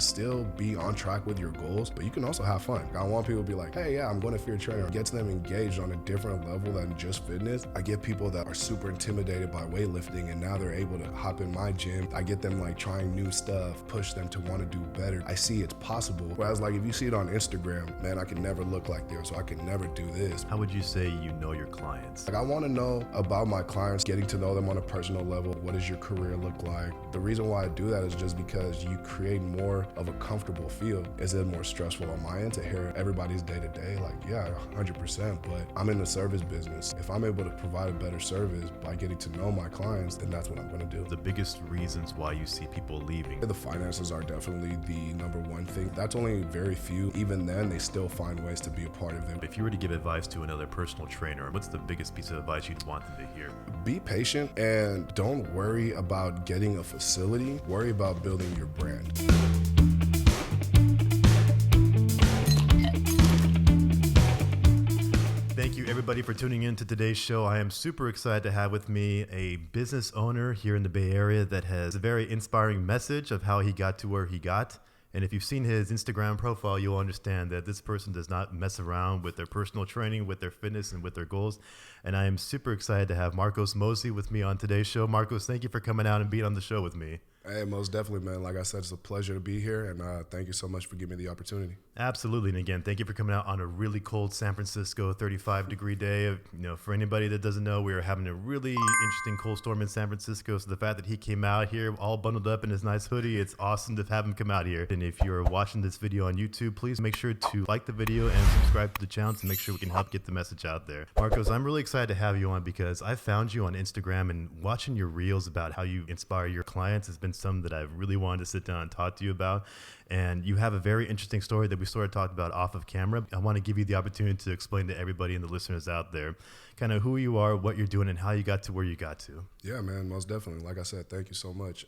still be on track with your goals, but you can also have fun. I want people to be like, hey, yeah, I'm going to FEAR Training. It gets them engaged on a different level than just fitness. I get people that are super intimidated by weightlifting, and now they're able to hop in my gym. I get them like trying new stuff, push them to want to do better. I see it's possible. Whereas like if you see it on Instagram, man, I can never look like this, so I can never do this. How would you say you know your clients? Like I want to know about my clients, getting to know them on a personal level. What does your career look like? The reason why I do that is just because you create more of a comfortable feel. Is it more stressful on my end to hear everybody's day to day? Like, yeah, 100%, but I'm in the service business. If I'm able to provide a better service by getting to know my clients, then that's what I'm going to do. The biggest reasons why you see people leaving? The finances are definitely the number one thing. That's only very few. Even then, they still find ways to be a part of it. If you were to give advice to another personal trainer, what's the biggest piece of advice you'd want them to hear? Be patient and don't worry about getting a facility. Worry about building your brand. Thank you everybody for tuning in to today's show. I am super excited to have with me a business owner here in the Bay Area that has a very inspiring message of how he got to where he got. And if you've seen his Instagram profile, you'll understand that this person does not mess around with their personal training, with their fitness, and with their goals. And I am super excited to have Markos Mosi with me on today's show. Markos, thank you for coming out and being on the show with me. Hey, most definitely, man. Like I said, it's a pleasure to be here, and thank you so much for giving me the opportunity. Absolutely. And again, thank you for coming out on a really cold San Francisco 35-degree day. For anybody that doesn't know, we are having a really interesting cold storm in San Francisco. So the fact that he came out here all bundled up in his nice hoodie, it's awesome to have him come out here. And if you're watching this video on YouTube, please make sure to like the video and subscribe to the channel to make sure we can help get the message out there. Markos, I'm really excited to have you on because I found you on Instagram, and watching your reels about how you inspire your clients has been something that I've really wanted to sit down and talk to you about. And you have a very interesting story that we sort of talked about off of camera. I want to give you the opportunity to explain to everybody and the listeners out there kind of who you are, what you're doing, and how you got to where you got to. Yeah, man, most definitely. Like I said, thank you so much.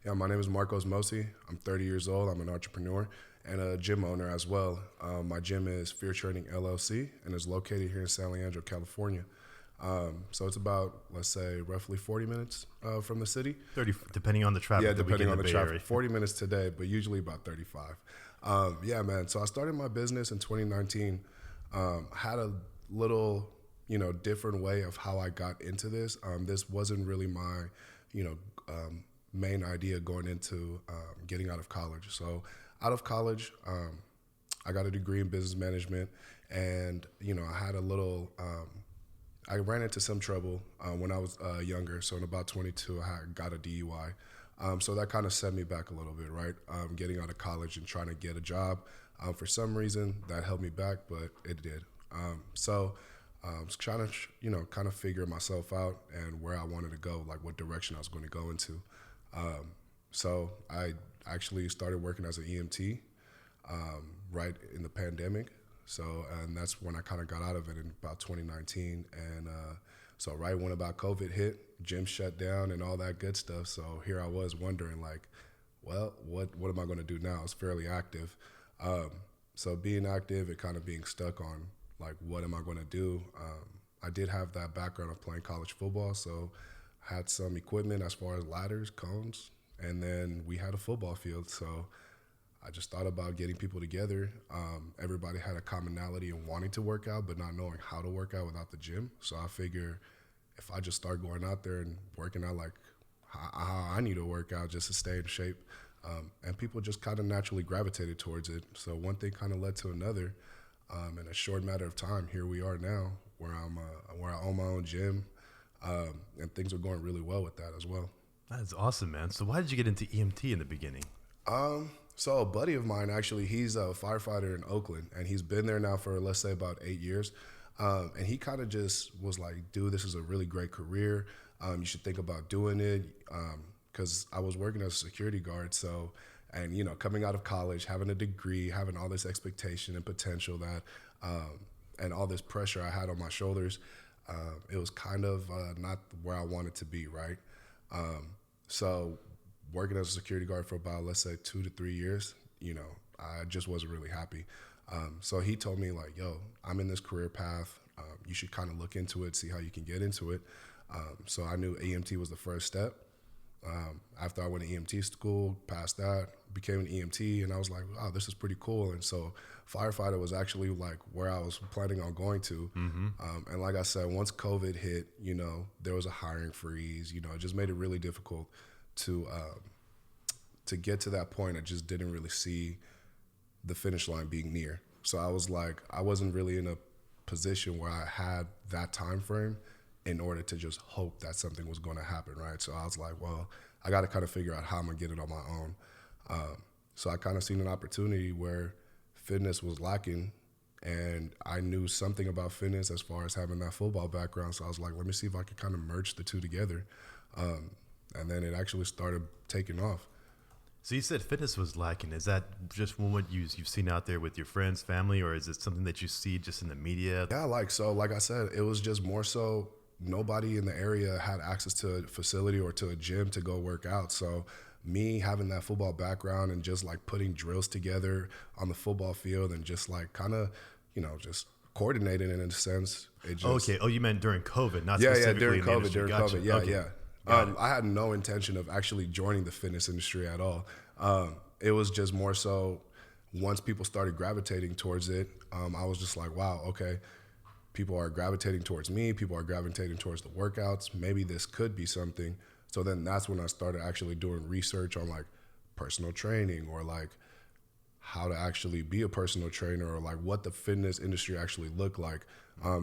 My name is Markos Mosi. I'm 30 years old. I'm an entrepreneur and a gym owner as well. My gym is FEAR Training LLC and is located here in San Leandro, California. So it's about, let's say, roughly 40 minutes from the city. 30, depending on the traffic. Yeah, depending on the traffic. Area. 40 minutes today, but usually about 35. Yeah, man. So I started my business in 2019. Had a little, different way of how I got into this. This wasn't really my, main idea going into getting out of college. So out of college, I got a degree in business management, and I had a little. I ran into some trouble when I was younger. So in about 22, I got a DUI. So that kind of set me back a little bit, right? Getting out of college and trying to get a job. For some reason, that held me back, but it did. So I was trying to, kind of figure myself out and where I wanted to go, like what direction I was going to go into. So I actually started working as an EMT right in the pandemic. So, and that's when I kind of got out of it in about 2019. And so right when about COVID hit, gym shut down and all that good stuff. So here I was wondering like, well, what am I going to do now? I was fairly active. So being active and kind of being stuck on like, what am I going to do? I did have that background of playing college football. So had some equipment as far as ladders, cones, and then we had a football field. So I just thought about getting people together. Everybody had a commonality in wanting to work out, but not knowing how to work out without the gym. So I figure if I just start going out there and working out like how I need to work out just to stay in shape, and people just kind of naturally gravitated towards it. So one thing kind of led to another. In a short matter of time, here we are now, where I own my own gym, and things are going really well with that as well. That's awesome, man. So why did you get into EMT in the beginning? So a buddy of mine, actually, he's a firefighter in Oakland, and he's been there now for, let's say, about 8 years. And he kind of just was like, dude, this is a really great career. You should think about doing it. Because I was working as a security guard. So, and, coming out of college, having a degree, having all this expectation and potential that, and all this pressure I had on my shoulders, it was kind of not where I wanted to be, right? So working as a security guard for about, let's say, 2 to 3 years, I just wasn't really happy. So he told me like, yo, I'm in this career path. You should kind of look into it, see how you can get into it. So I knew EMT was the first step. After I went to EMT school, passed that, became an EMT, and I was like, wow, this is pretty cool. And so firefighter was actually like where I was planning on going to. And like I said, once COVID hit, there was a hiring freeze. It just made it really difficult to get to that point. I just didn't really see the finish line being near. So I was like, I wasn't really in a position where I had that time frame in order to just hope that something was going to happen, right? So I was like, well, I got to kind of figure out how I'm going to get it on my own. So I kind of seen an opportunity where fitness was lacking, and I knew something about fitness as far as having that football background. So I was like, let me see if I could kind of merge the two together. And then it actually started taking off. So you said fitness was lacking. Is that just what you've seen out there with your friends, family, or is it something that you see just in the media? Yeah, like I said, it was just more so nobody in the area had access to a facility or to a gym to go work out. So me having that football background and just like putting drills together on the football field and just like kind of, just coordinating it in a sense. It just, okay. Oh, you meant during COVID, not yeah, specifically during in the COVID, industry. during Gotcha. COVID. Yeah, Okay. yeah. I had no intention of actually joining the fitness industry at all. It was just more so once people started gravitating towards it, I was just like, wow, okay, people are gravitating towards me. People are gravitating towards the workouts. Maybe this could be something. So then that's when I started actually doing research on like personal training or like how to actually be a personal trainer or like what the fitness industry actually looked like.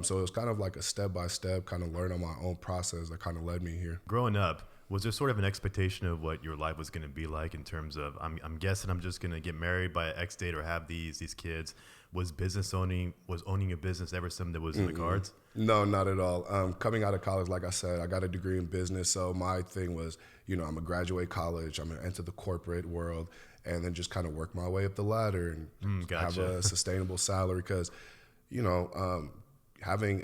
So it was kind of like a step-by-step kind of learn on my own process that kind of led me here. Growing up, was there sort of an expectation of what your life was going to be like in terms of, I'm guessing I'm just going to get married by X date or have these kids? Was owning a business ever something that was in the cards? No, not at all. Coming out of college, like I said, I got a degree in business. So my thing was, I'm going to graduate college. I'm going to enter the corporate world and then just kind of work my way up the ladder and Gotcha. have a sustainable salary. Because, having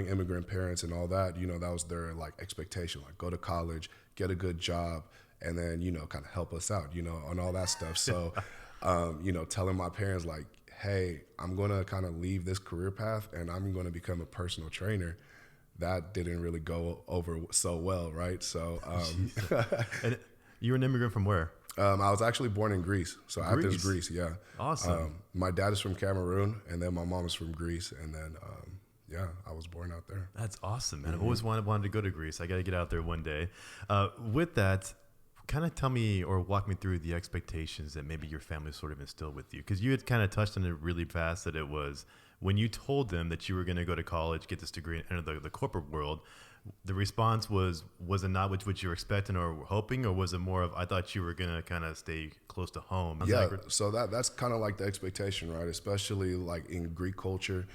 immigrant parents and all that, that was their like expectation, like go to college, get a good job, and then, kind of help us out, and all that stuff. So, telling my parents like, hey, I'm going to kind of leave this career path and I'm going to become a personal trainer. That didn't really go over so well, right? So, And you were an immigrant from where? I was actually born in Greece. So Athens, Greece, yeah. Awesome. My dad is from Cameroon and then my mom is from Greece. And then, I was born out there. That's awesome, man. I've always wanted to go to Greece. I got to get out there one day. With that, kind of tell me or walk me through the expectations that maybe your family sort of instilled with you. Because you had kind of touched on it really fast that it was when you told them that you were going to go to college, get this degree, and enter the corporate world, the response was it not what you were expecting or hoping, or was it more of, I thought you were going to kind of stay close to home? Yeah, so that's kind of like the expectation, right? Especially like in Greek culture,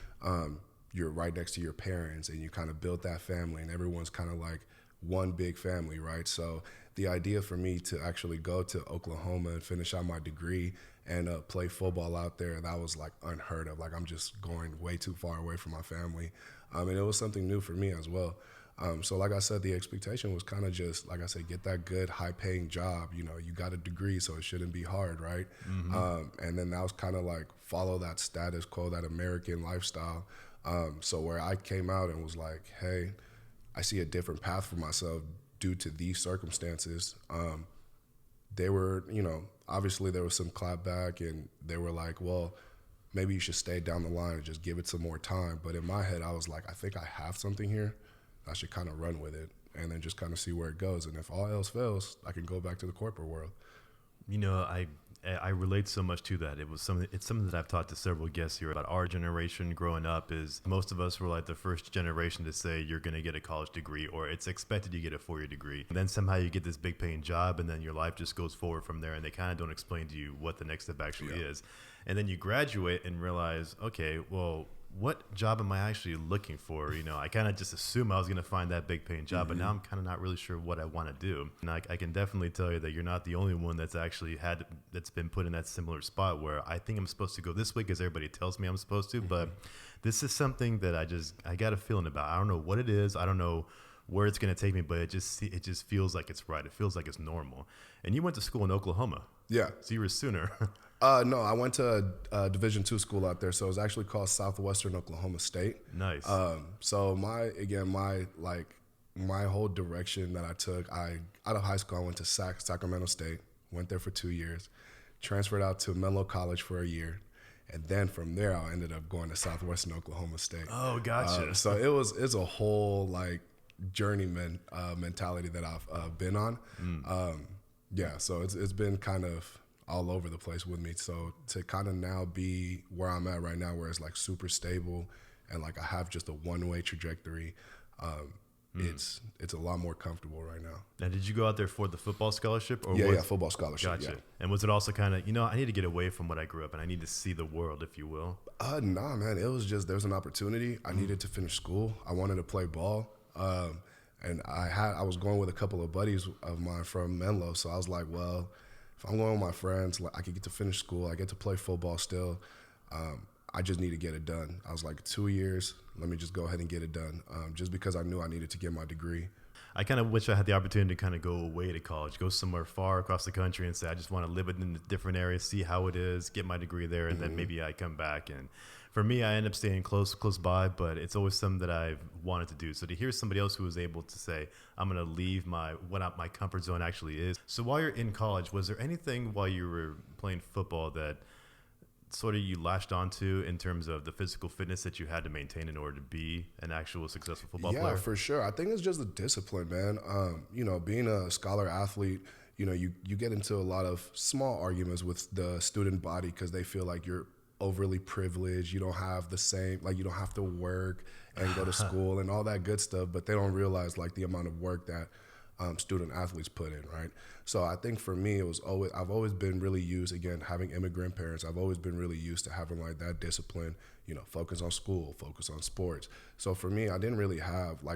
you're right next to your parents and you kind of build that family and everyone's kind of like one big family, right? So the idea for me to actually go to Oklahoma and finish out my degree and play football out there, that was like unheard of. Like I'm just going way too far away from my family. And it was something new for me as well. So like I said, the expectation was kind of just, like I said, get that good high paying job. You got a degree, so it shouldn't be hard, right? And then that was kind of like follow that status quo, that American lifestyle. So where I came out and was like, hey, I see a different path for myself due to these circumstances. They were, obviously there was some clapback and they were like, well, maybe you should stay down the line and just give it some more time. But in my head, I was like, I think I have something here. I should kind of run with it and then just kind of see where it goes. And if all else fails, I can go back to the corporate world. I relate so much to that. It's something that I've taught to several guests here about our generation growing up. Is most of us were like the first generation to say you're going to get a college degree or it's expected you get a 4-year degree. And then somehow you get this big paying job and then your life just goes forward from there and they kind of don't explain to you what the next step actually is. And then you graduate and realize, okay, well, what job am I actually looking for? I kind of just assume I was going to find that big paying job, but now I'm kind of not really sure what I want to do. And I can definitely tell you that you're not the only one that's actually that's been put in that similar spot where I think I'm supposed to go this way because everybody tells me I'm supposed to, but this is something that I got a feeling about. I don't know what it is. I don't know where it's going to take me, but it just feels like it's right. It feels like it's normal. And you went to school in Oklahoma. Yeah. So you were Sooner. No, I went to a Division II school out there, so it was actually called Southwestern Oklahoma State. Nice. So my whole direction that I took, out of high school, I went to Sacramento State, went there for 2 years, transferred out to Menlo College for a year. And then from there, I ended up going to Southwestern Oklahoma State. Oh, gotcha. So it's a whole like journeyman mentality that I've been on. Yeah, so it's been kind of all over the place with me. So to kind of now be where I'm at right now, where it's like super stable and like I have just a one-way trajectory, it's a lot more comfortable right now. Now, did you go out there for the football scholarship? Or Yeah, football scholarship. Gotcha. Yeah. And was it also kind of, I need to get away from what I grew up and I need to see the world, if you will? Nah, man. It was just, there was an opportunity. I needed to finish school. I wanted to play ball. And I was going with a couple of buddies of mine from Menlo. So I was like, well, if I'm going with my friends, like I could get to finish school. I get to play football still. I just need to get it done. I was like, 2 years, let me just go ahead and get it done. Just because I knew I needed to get my degree. I kind of wish I had the opportunity to kind of go away to college, go somewhere far across the country and say, I just want to live in a different area, see how it is, get my degree there, and then maybe I come back. And for me, I end up staying close by, but it's always something that I've wanted to do. So to hear somebody else who was able to say, I'm going to leave what my comfort zone actually is. So while you're in college, was there anything while you were playing football that sort of you latched onto in terms of the physical fitness that you had to maintain in order to be an actual successful football player? Yeah, for sure. I think it's just the discipline, man. Being a scholar athlete, you get into a lot of small arguments with the student body because they feel like you're overly privileged. You don't have the same, like you don't have to work and go to school and all that good stuff, but they don't realize like the amount of work that student athletes put in, right? So I think for me, I've always been really used, again, having immigrant parents, I've always been really used to having like that discipline, focus on school, focus on sports. So for me, I didn't really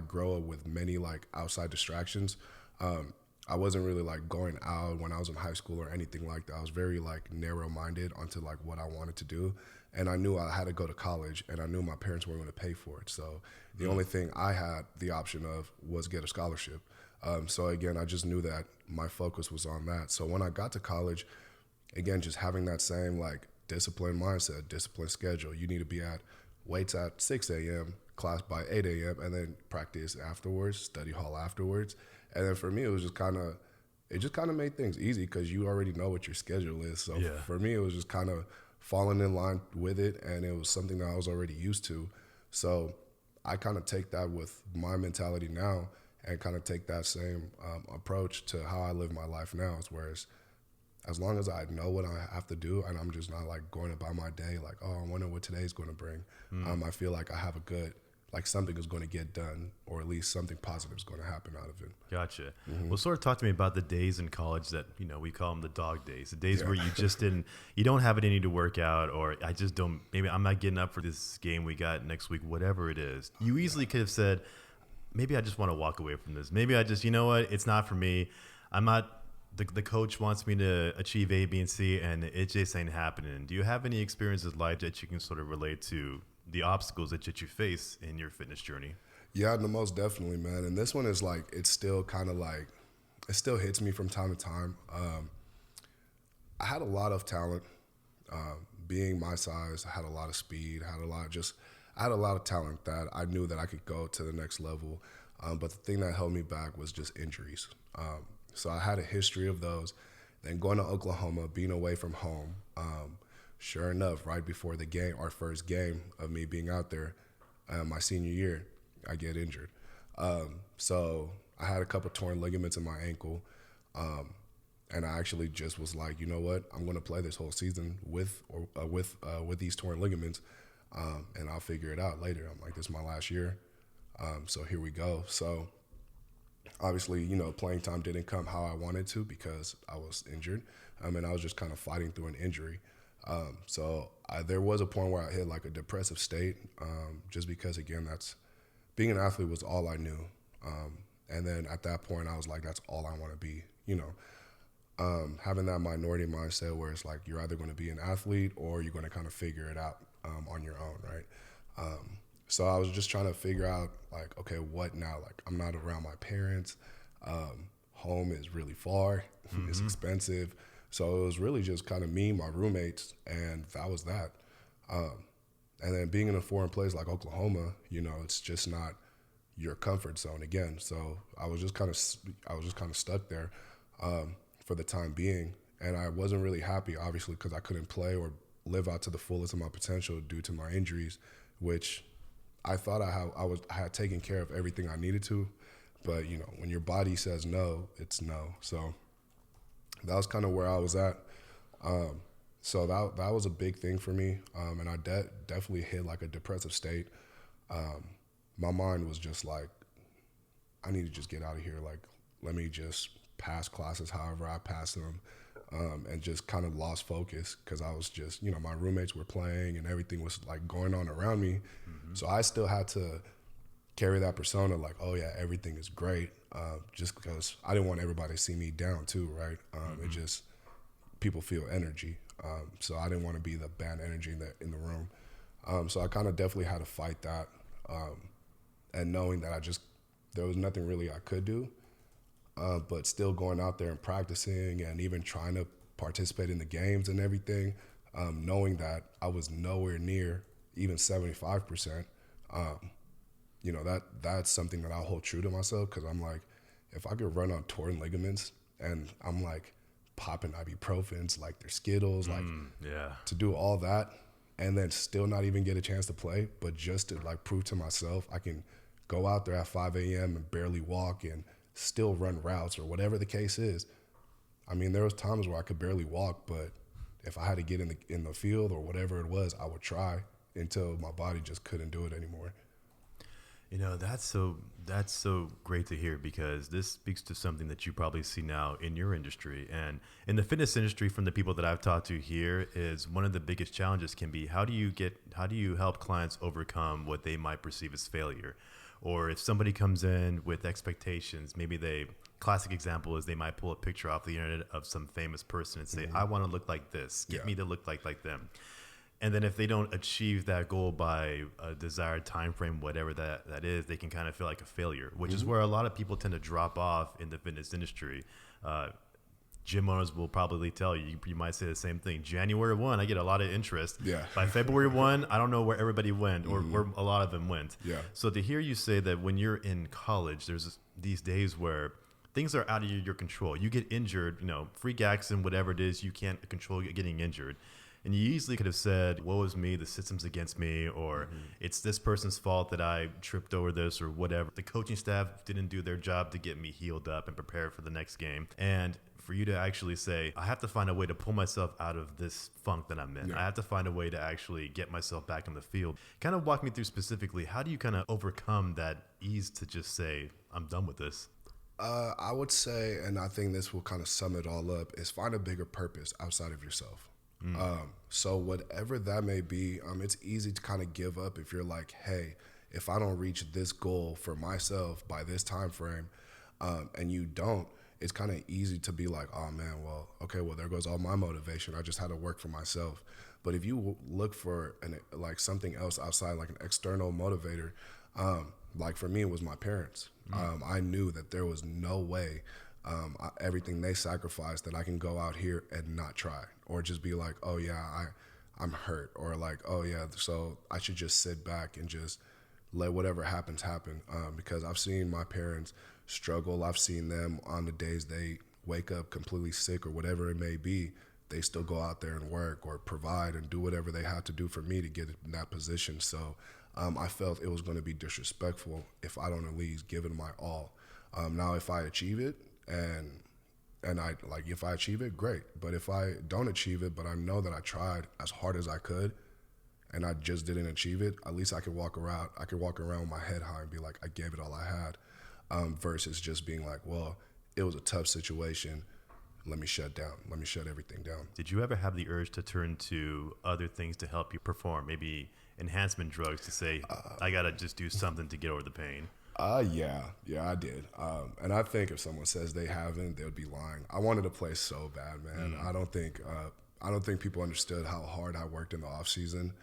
grow up with many like outside distractions. I wasn't really like going out when I was in high school or anything like that. I was very like narrow-minded onto like what I wanted to do. And I knew I had to go to college and I knew my parents weren't going to pay for it. So the only thing I had the option of was get a scholarship. So again, I just knew that my focus was on that. So when I got to college, again, just having that same like disciplined mindset, disciplined schedule. You need to be at weights at 6 a.m., class by 8 a.m., and then practice afterwards, study hall afterwards. And then for me, it just kind of made things easy because you already know what your schedule is. So for me, it was just kind of falling in line with it, and it was something that I was already used to. So I kind of take that with my mentality now and kind of take that same approach to how I live my life now. Whereas as long as I know what I have to do and I'm just not like going about my day like, oh, I wonder what today's going to bring. I feel like I have a good, like something is going to get done, or at least something positive is going to happen out of it. Gotcha. Well, sort of talk to me about the days in college that, we call them the dog days, the days where you just you don't have it in you to work out, or I just don't, maybe I'm not getting up for this game we got next week, whatever it is. You easily could have said, maybe I just want to walk away from this. Maybe I just, it's not for me. I'm not, the coach wants me to achieve A, B, and C, and it just ain't happening. Do you have any experiences like that you can sort of relate to the obstacles that you face in your fitness journey? Yeah, no, most definitely, man. And this one is like, it's still kind of like, it still hits me from time to time. I had a lot of talent. Being my size, I had a lot of speed, I had a lot of talent that I knew that I could go to the next level. But the thing that held me back was just injuries. So I had a history of those. Then going to Oklahoma, being away from home, sure enough, right before the game, our first game of me being out there, my senior year, I get injured. So I had a couple torn ligaments in my ankle. And I actually just was like, you know what? I'm going to play this whole season with these torn ligaments. And I'll figure it out later. I'm like, this is my last year. So here we go. So obviously, playing time didn't come how I wanted to because I was injured. And I was just kind of fighting through an injury. So there was a point where I hit like a depressive state, just because, again, being an athlete was all I knew. And then at that point, I was like, that's all I want to be, having that minority mindset where it's like you're either going to be an athlete or you're going to kind of figure it out on your own, right? So I was just trying to figure out, like, okay, what now? Like, I'm not around my parents. Home is really far. It's expensive. So it was really just kind of me, my roommates, and that was that. And then being in a foreign place like Oklahoma, it's just not your comfort zone again. So I was just kind of stuck there for the time being. And I wasn't really happy, obviously, because I couldn't play or live out to the fullest of my potential due to my injuries, which I thought I had taken care of everything I needed to. But, when your body says no, it's no. So that was kind of where I was at. So that was a big thing for me. And I definitely hit like a depressive state. My mind was just like, I need to just get out of here. Like, let me just pass classes however I passed them. And just kind of lost focus because I was just, my roommates were playing and everything was like going on around me. Mm-hmm. So I still had to carry that persona like, oh yeah, everything is great. Just because I didn't want everybody to see me down too, right? It just, people feel energy. So I didn't want to be the bad energy in the room. So I kind of definitely had to fight that. And knowing that there was nothing really I could do. But still going out there and practicing and even trying to participate in the games and everything, knowing that I was nowhere near even 75%, that's something that I'll hold true to myself because I'm like, if I could run on torn ligaments and I'm like popping ibuprofens like they're Skittles, to do all that and then still not even get a chance to play, but just to like prove to myself I can go out there at 5 a.m. and barely walk and still run routes or whatever the case is. I mean, there was times where I could barely walk, but if I had to get in the field or whatever it was, I would try until my body just couldn't do it anymore. That's so great to hear because this speaks to something that you probably see now in your industry and in the fitness industry. From the people that I've talked to here, is one of the biggest challenges can be how do you help clients overcome what they might perceive as failure? Or if somebody comes in with expectations, classic example is they might pull a picture off the internet of some famous person and say, I want to look like this, get me to look like them. And then if they don't achieve that goal by a desired time frame, whatever that is, they can kind of feel like a failure, which is where a lot of people tend to drop off in the fitness industry. Gym owners will probably tell you, you might say the same thing. January 1, I get a lot of interest. Yeah. By February 1, I don't know where everybody went or where a lot of them went. Yeah. So to hear you say that when you're in college, there's these days where things are out of your control. You get injured, freak accident, whatever it is, you can't control getting injured. And you easily could have said, woe is me, the system's against me, or it's this person's fault that I tripped over this or whatever. The coaching staff didn't do their job to get me healed up and prepared for the next game. And for you to actually say, I have to find a way to pull myself out of this funk that I'm in. I have to find a way to actually get myself back in the field. Kind of walk me through specifically, how do you kind of overcome that ease to just say, I'm done with this? I would say, and I think this will kind of sum it all up, is find a bigger purpose outside of yourself. So whatever that may be, it's easy to kind of give up if you're like, hey, if I don't reach this goal for myself by this time frame, and you don't, it's kind of easy to be like, oh man, well, there goes all my motivation. I just had to work for myself. But if you look for something else outside, like an external motivator, like for me, it was my parents. I knew that there was no way everything they sacrificed that I can go out here and not try, or just be like, oh yeah, I'm hurt, or like, oh yeah, so I should just sit back and just let whatever happens happen. Because I've seen my parents struggle. I've seen them on the days they wake up completely sick or whatever it may be, they still go out there and work or provide and do whatever they have to do for me to get in that position. So I felt it was going to be disrespectful if I don't at least give it my all. Now, if I achieve it, and if I achieve it, great. But if I don't achieve it, but I know that I tried as hard as I could, and I just didn't achieve it, at least I could walk around with my head high and be like, I gave it all I had, versus just being like, well, it was a tough situation. Let me shut everything down. Did you ever have the urge to turn to other things to help you perform? Maybe enhancement drugs to say, I got to just do something to get over the pain? Yeah, I did. And I think if someone says they haven't, they would be lying. I wanted to play so bad, man. I don't think people understood how hard I worked in the off season.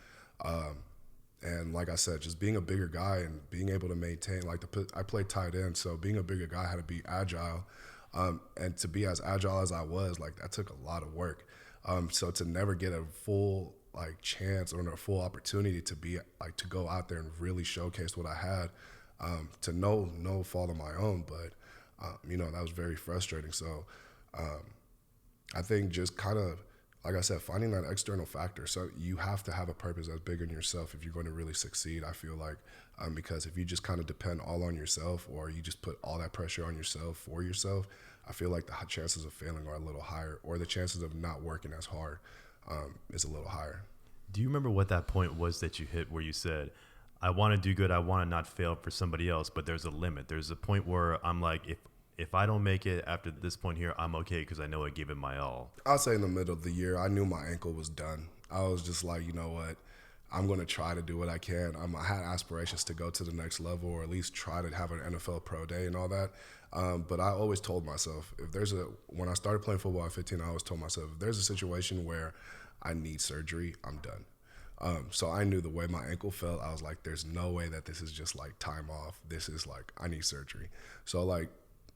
And like I said, just being a bigger guy and being able to maintain, I played tight end, so being a bigger guy, I had to be agile. And to be as agile as I was, that took a lot of work. So to never get a full chance or a full opportunity to be to go out there and really showcase what I had, to no fault of my own, but that was very frustrating. So I think just kind of, like I said, finding that external factor. So you have to have a purpose that's bigger than yourself if you're going to really succeed, I feel like. Because if you just kind of depend all on yourself, or you just put all that pressure on yourself for yourself, I feel like the chances of failing are a little higher, or the chances of not working as hard is a little higher. Do you remember what that point was that you hit where you said, I want to do good, I want to not fail for somebody else, but there's a limit. There's a point where I'm like, if I don't make it after this point here, I'm okay because I know I gave it my all. I'll say in the middle of the year, I knew my ankle was done. I was just like, you know what? I'm going to try to do what I can. I had aspirations to go to the next level, or at least try to have an NFL pro day and all that. But I always told myself, when I started playing football at 15, I always told myself, if there's a situation where I need surgery, I'm done. So I knew the way my ankle felt, I was like, there's no way that this is just like time off. This is like, I need surgery. So like,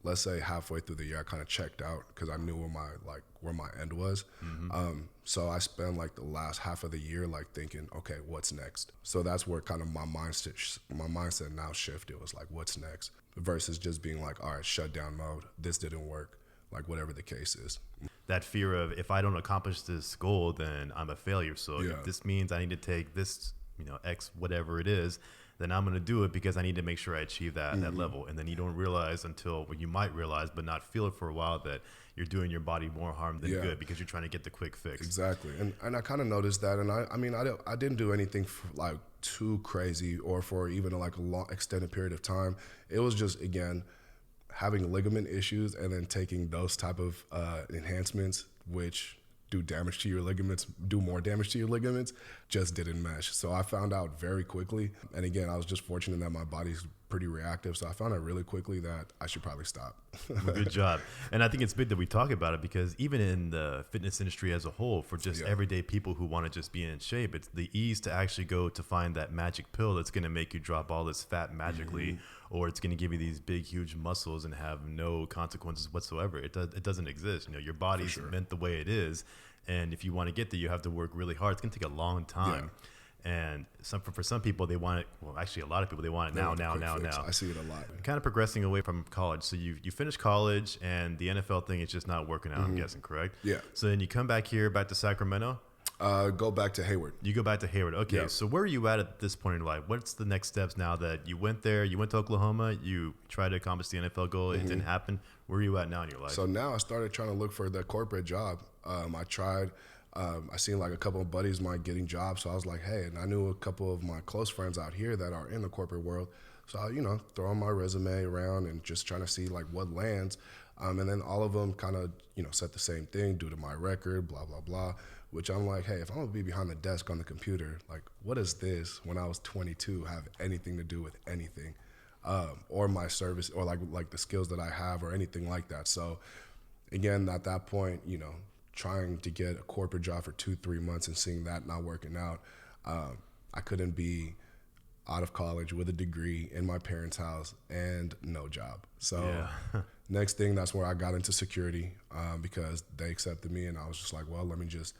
let's say halfway through the year, I kind of checked out because I knew where my end was. Mm-hmm. So I spent like the last half of the year like thinking, okay, what's next? So that's where kind of my mindset now shifted. It was like, what's next? Versus just being like, all right, shut down mode. This didn't work. Like whatever the case is. That fear of, if I don't accomplish this goal, then I'm a failure. So if this means I need to take this, X, whatever it is, then I'm going to do it because I need to make sure I achieve that level. And then you don't realize you might realize, but not feel it for a while, that you're doing your body more harm than good because you're trying to get the quick fix. Exactly. And I kind of noticed that. And I didn't do anything like too crazy or for even like a long extended period of time. It was just, again, having ligament issues and then taking those type of enhancements, which do more damage to your ligaments, just didn't mesh. So I found out very quickly. And again, I was just fortunate that my body's pretty reactive. So I found out really quickly that I should probably stop. Well, good job. And I think it's big that we talk about it, because even in the fitness industry as a whole, for just everyday people who want to just be in shape, it's the ease to actually go to find that magic pill that's going to make you drop all this fat magically, or it's going to give you these big, huge muscles and have no consequences whatsoever. It doesn't exist. Your body's meant the way it is. And if you want to get there, you have to work really hard. It's going to take a long time. Yeah. And for some people, they want it. Well, actually, a lot of people, they want it now. I see it a lot. Kind of progressing away from college. So you finish college, and the NFL thing is just not working out. I'm guessing, correct? Yeah. So then you come back to Sacramento. Go back to Hayward. You go back to Hayward. Okay. Yeah. So where are you at this point in life? What's the next steps now that you went there? You went to Oklahoma. You tried to accomplish the NFL goal. It didn't happen. Where are you at now in your life? So now I started trying to look for the corporate job. I tried. I seen like a couple of buddies of mine getting jobs, so I was like, hey, and I knew a couple of my close friends out here that are in the corporate world, so I, throwing my resume around and just trying to see like what lands, and then all of them kind of, said the same thing due to my record, blah, blah, blah, which I'm like, hey, if I'm gonna be behind the desk on the computer, like what does this, when I was 22, have anything to do with anything, or my service, or like the skills that I have or anything like that. So again, at that point, trying to get a corporate job for 2-3 months and seeing that not working out, I couldn't be out of college with a degree in my parents' house and no job. So next thing, that's where I got into security, because they accepted me, and I was just like, well, let me just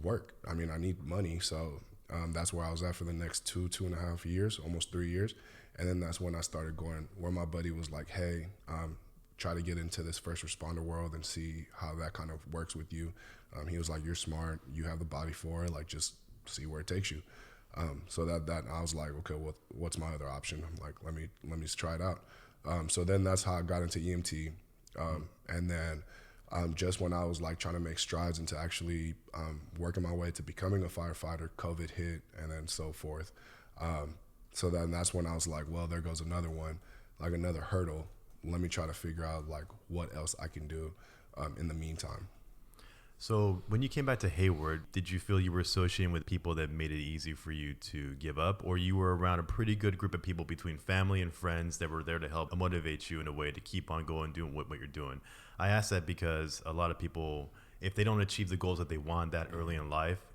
work. I need money. So that's where I was at for the next 2.5 years, almost 3 years. And then that's when I started going where my buddy was like, hey, try to get into this first responder world and see how that kind of works with you. He was like, you're smart, you have the body for it, like just see where it takes you. So that I was like, okay, well, what's my other option? I'm like, let me just try it out. So then that's how I got into EMT. And then just when I was like trying to make strides into actually working my way to becoming a firefighter, COVID hit, and then so forth. So then that's when I was like, well, there goes another one, like another hurdle. Let me try to figure out like what else I can do in the meantime. So when you came back to Hayward, did you feel you were associating with people that made it easy for you to give up, or you were around a pretty good group of people between family and friends that were there to help motivate you in a way to keep on going, doing what you're doing? I ask that because a lot of people, if they don't achieve the goals that they want that early in life,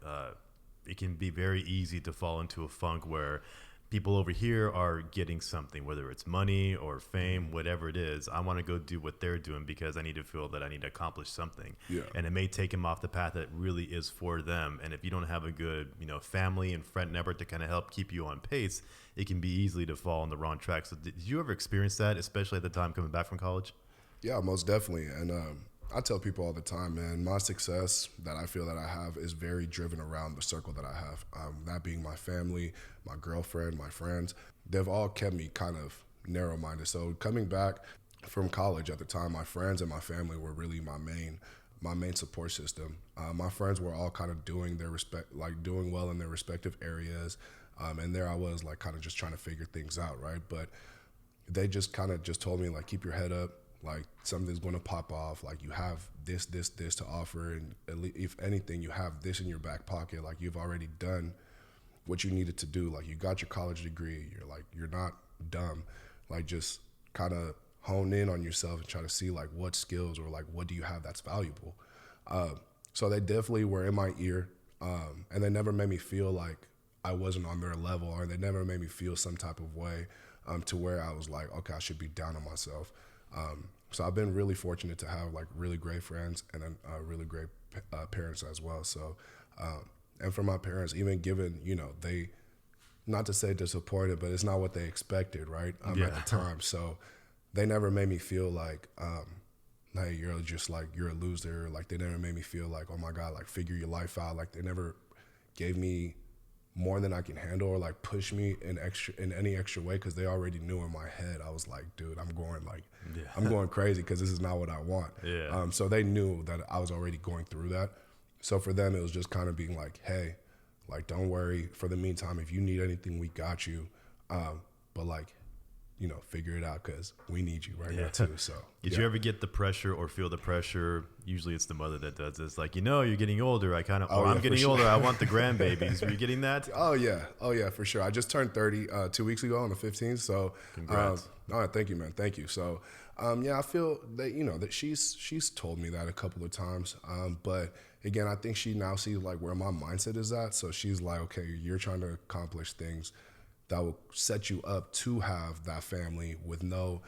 it can be very easy to fall into a funk where people over here are getting something, whether it's money or fame, whatever it is. I want to go do what they're doing because I need to feel that I need to accomplish something. Yeah. And it may take them off the path that really is for them. And if you don't have a good, family and friend network to kind of help keep you on pace, it can be easily to fall on the wrong track. So did you ever experience that, especially at the time coming back from college? Yeah, most definitely. And I tell people all the time, man, my success that I feel that I have is very driven around the circle that I have. That being my family, my girlfriend, my friends. They've all kept me kind of narrow-minded. So coming back from college at the time, my friends and my family were really my main support system. My friends were all kind of doing well in their respective areas. And there I was like kind of just trying to figure things out, right? But they just kind of just told me like, keep your head up. Like something's going to pop off. Like you have this to offer, and if anything, you have this in your back pocket. Like you've already done what you needed to do. Like you got your college degree. You're not dumb. Like just kind of hone in on yourself and try to see like what skills or like what do you have that's valuable. So they definitely were in my ear, and they never made me feel like I wasn't on their level, or they never made me feel some type of way to where I was like, okay, I should be down on myself. So I've been really fortunate to have like really great friends and then really great parents as well. So, and for my parents, even given, they, not to say disappointed, but it's not what they expected, right? At the time. So they never made me feel like, hey, you're a loser. Like they never made me feel like, oh my God, like figure your life out. Like they never gave me more than I can handle or like push me in any extra way, because they already knew in my head I was like, dude, I'm going crazy because this is not what I want. So they knew that I was already going through that. So for them, it was just kind of being like, hey, like don't worry. For the meantime, if you need anything, we got you. But like, figure it out because we need you right now too. So did you ever get the pressure or feel the pressure? Usually it's the mother that does this. Like, you're getting older. I'm getting older. I want the grandbabies. Were you getting that? Oh yeah, for sure. I just turned 30 2 weeks ago on the 15th. So congrats. All right, thank you, man. Thank you. So I feel that, that she's told me that a couple of times. But again, I think she now sees like where my mindset is at. So she's like, okay, you're trying to accomplish things that will set you up to have that family with no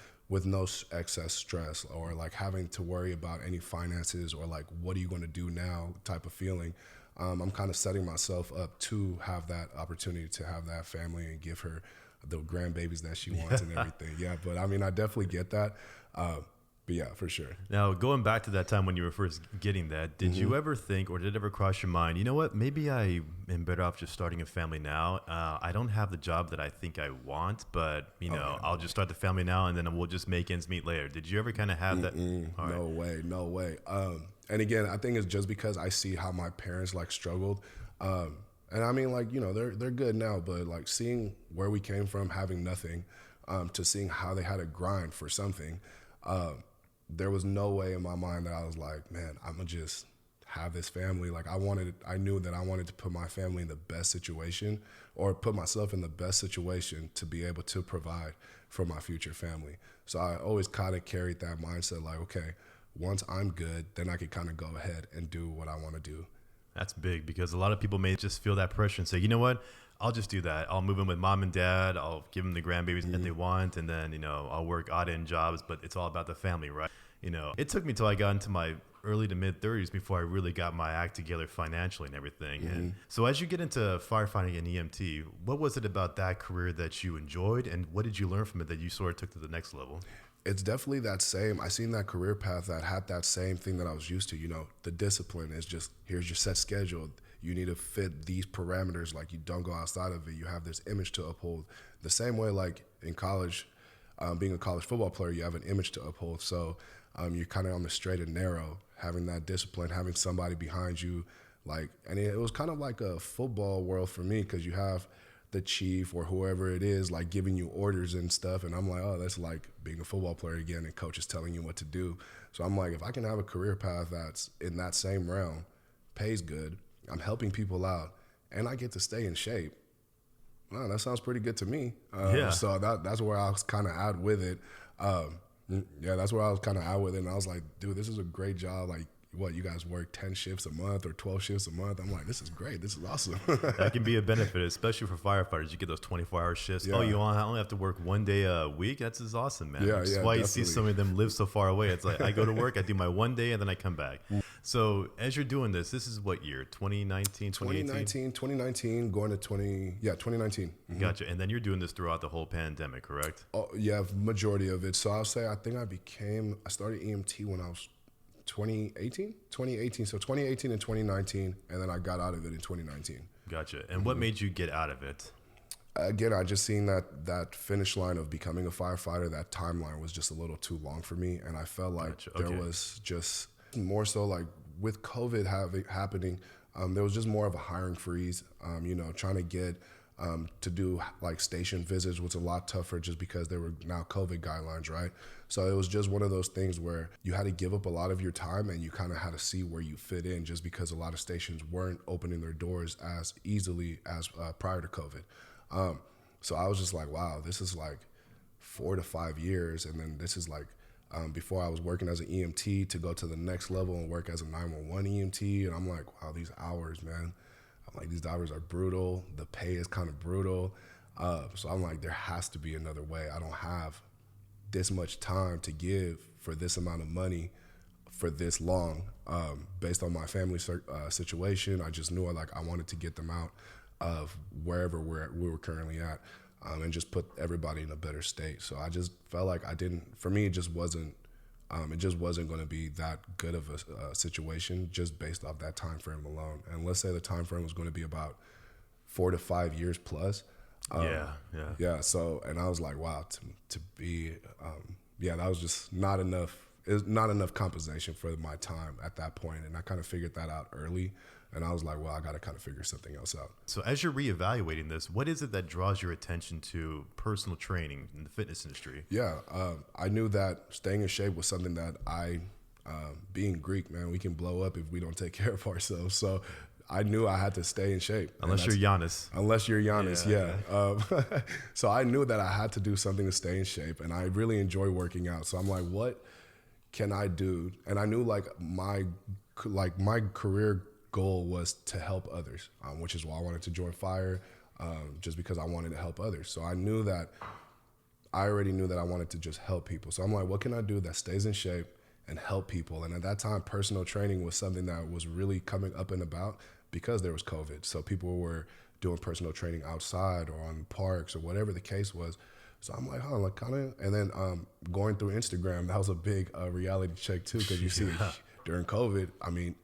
excess stress or like having to worry about any finances or like what are you going to do now type of feeling. I'm kind of setting myself up to have that opportunity to have that family and give her the grandbabies that she wants and everything. Yeah, but I mean, I definitely get that. But yeah, for sure. Now, going back to that time when you were first getting that, did you ever think, or did it ever cross your mind, you know what, maybe I am better off just starting a family now. I don't have the job that I think I want, but, I'll just start the family now and then we'll just make ends meet later. Did you ever kind of have that? No way. And again, I think it's just because I see how my parents like struggled. And I mean, like, they're good now, but like seeing where we came from, having nothing, to seeing how they had to grind for something, there was no way in my mind that I was like, man, I'm gonna just have this family. Like I knew that I wanted to put my family in the best situation, or put myself in the best situation to be able to provide for my future family. So I always kind of carried that mindset, like, okay, once I'm good, then I can kind of go ahead and do what I want to do. That's big, because a lot of people may just feel that pressure and say, you know what, I'll just do that. I'll move in with mom and dad. I'll give them the grandbabies that they want. And then, I'll work odd end jobs, but it's all about the family, right? It took me till I got into my early to mid 30s before I really got my act together financially and everything. And so as you get into firefighting and EMT, what was it about that career that you enjoyed, and what did you learn from it that you sort of took to the next level? It's definitely that same. I seen that career path that had that same thing that I was used to. The discipline is just, here's your set schedule. You need to fit these parameters. Like you don't go outside of it. You have this image to uphold. The same way, like in college, being a college football player, you have an image to uphold. So you're kind of on the straight and narrow, having that discipline, having somebody behind you. And it was kind of like a football world for me, because you have the chief or whoever it is like giving you orders and stuff, and I'm like, oh, that's like being a football player again, and coach is telling you what to do. So I'm like, if I can have a career path that's in that same realm, pays good, I'm helping people out, and I get to stay in shape, wow, that sounds pretty good to me. So that's where I was kind of at with it. That's where I was kind of at with it, and I was like, dude, this is a great job. Like, what, you guys work 10 shifts a month or 12 shifts a month? I'm like, this is great. This is awesome. That can be a benefit, especially for firefighters. You get those 24-hour shifts. Yeah. Oh, you only have to work one day a week? That's just awesome, man. That's why definitely. You see some of them live so far away. It's like, I go to work, I do my one day, and then I come back. So as you're doing this is what year? 2019, 2018? 2019, going to 2019. Mm-hmm. Gotcha. And then you're doing this throughout the whole pandemic, correct? Oh, yeah, majority of it. So I'll say I started EMT when I was 2018. So 2018 and 2019, and then I got out of it in 2019. Gotcha. And what made you get out of it? Again, I just seen that finish line of becoming a firefighter, that timeline was just a little too long for me. And I felt like there was just more so like with COVID happening, there was just more of a hiring freeze, trying to get to do like station visits was a lot tougher just because there were now COVID guidelines, right? So it was just one of those things where you had to give up a lot of your time and you kind of had to see where you fit in just because a lot of stations weren't opening their doors as easily as prior to COVID. So I was just like, wow, this is like 4 to 5 years. And then this is like, before I was working as an EMT to go to the next level and work as a 911 EMT. And I'm like, wow, these hours, man. I'm like, these hours are brutal. The pay is kind of brutal. So I'm like, there has to be another way. I don't have this much time to give for this amount of money for this long. Based on my family situation, I just knew I wanted to get them out of wherever we were currently at, and just put everybody in a better state. So I just felt like for me, it just wasn't going to be that good of a situation just based off that time frame alone. And let's say the time frame was going to be about 4 to 5 years plus. Yeah. So, and I was like, wow, to be, that was just not enough. It was not enough compensation for my time at that point. And I kind of figured that out early. And I was like, well, I got to kind of figure something else out. So as you're reevaluating this, what is it that draws your attention to personal training in the fitness industry? Yeah, I knew that staying in shape was something that being Greek, man, we can blow up if we don't take care of ourselves. So I knew I had to stay in shape. Unless you're Giannis. Yeah. So I knew that I had to do something to stay in shape. And I really enjoy working out. So I'm like, what can I do? And I knew my career goal was to help others, which is why I wanted to join FIRE, just because I wanted to help others. So I already knew that I wanted to just help people. So I'm like, what can I do that stays in shape and help people? And at that time, personal training was something that was really coming up and about because there was COVID. So people were doing personal training outside or on parks or whatever the case was. So I'm like, and then going through Instagram, that was a big reality check too, because you see during COVID,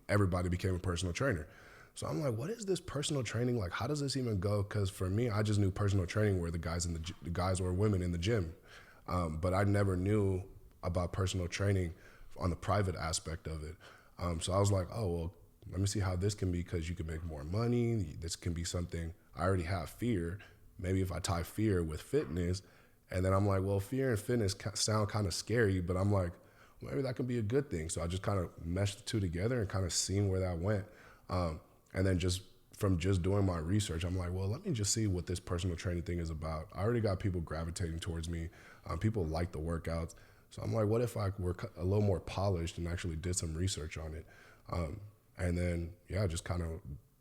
everybody became a personal trainer. So I'm like, what is this personal training? Like, how does this even go? Because for me, I just knew personal training were the guys or women in the gym. But I never knew about personal training on the private aspect of it. So I was like, oh, well, let me see how this can be, because you can make more money. This can be something. I already have fear. Maybe if I tie fear with fitness, and then I'm like, well, fear and fitness sound kind of scary, but I'm like, maybe that could be a good thing. So I just kind of meshed the two together and kind of seen where that went. And then just from just doing my research, I'm like, well, let me just see what this personal training thing is about. I already got people gravitating towards me. People like the workouts. So I'm like, what if I were a little more polished and actually did some research on it? And then, just kind of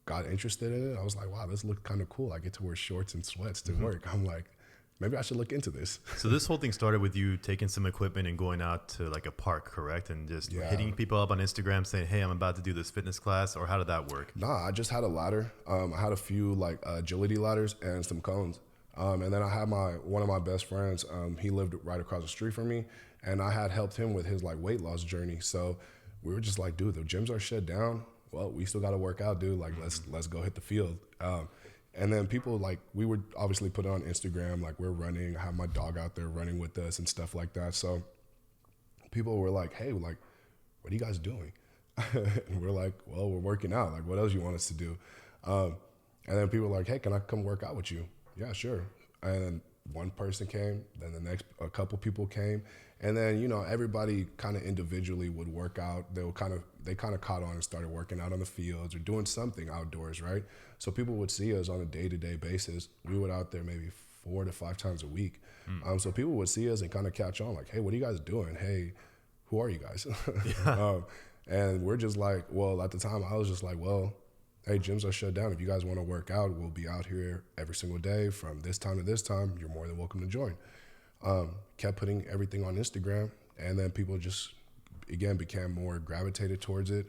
got interested in it. I was like, wow, this looks kind of cool. I get to wear shorts and sweats to work. I'm like, maybe I should look into this. So this whole thing started with you taking some equipment and going out to like a park, correct? And just hitting people up on Instagram saying, hey, I'm about to do this fitness class, or how did that work? Nah, I just had a ladder. I had a few agility ladders and some cones. And then I had one of my best friends, he lived right across the street from me, and I had helped him with his weight loss journey. So we were just like, dude, the gyms are shut down. Well, we still got to work out, dude. Like, let's go hit the field. And then people, we would obviously put it on Instagram, we're running, I have my dog out there running with us and stuff like that. So people were like, hey, what are you guys doing? And we're like, well, we're working out. What else you want us to do? And then people were like, hey, can I come work out with you? Yeah, sure. And then one person came, then a couple people came. And then, everybody kind of individually would work out. They kind of caught on and started working out on the fields or doing something outdoors, right? So people would see us on a day-to-day basis. We would out there maybe 4 to 5 times a week. So people would see us and kind of catch on, hey, what are you guys doing? Hey, who are you guys? And we're just like, well, at the time I was just like, well, hey, gyms are shut down. If you guys want to work out, we'll be out here every single day from this time to this time. You're more than welcome to join. Kept putting everything on Instagram, and then people just, again, became more gravitated towards it,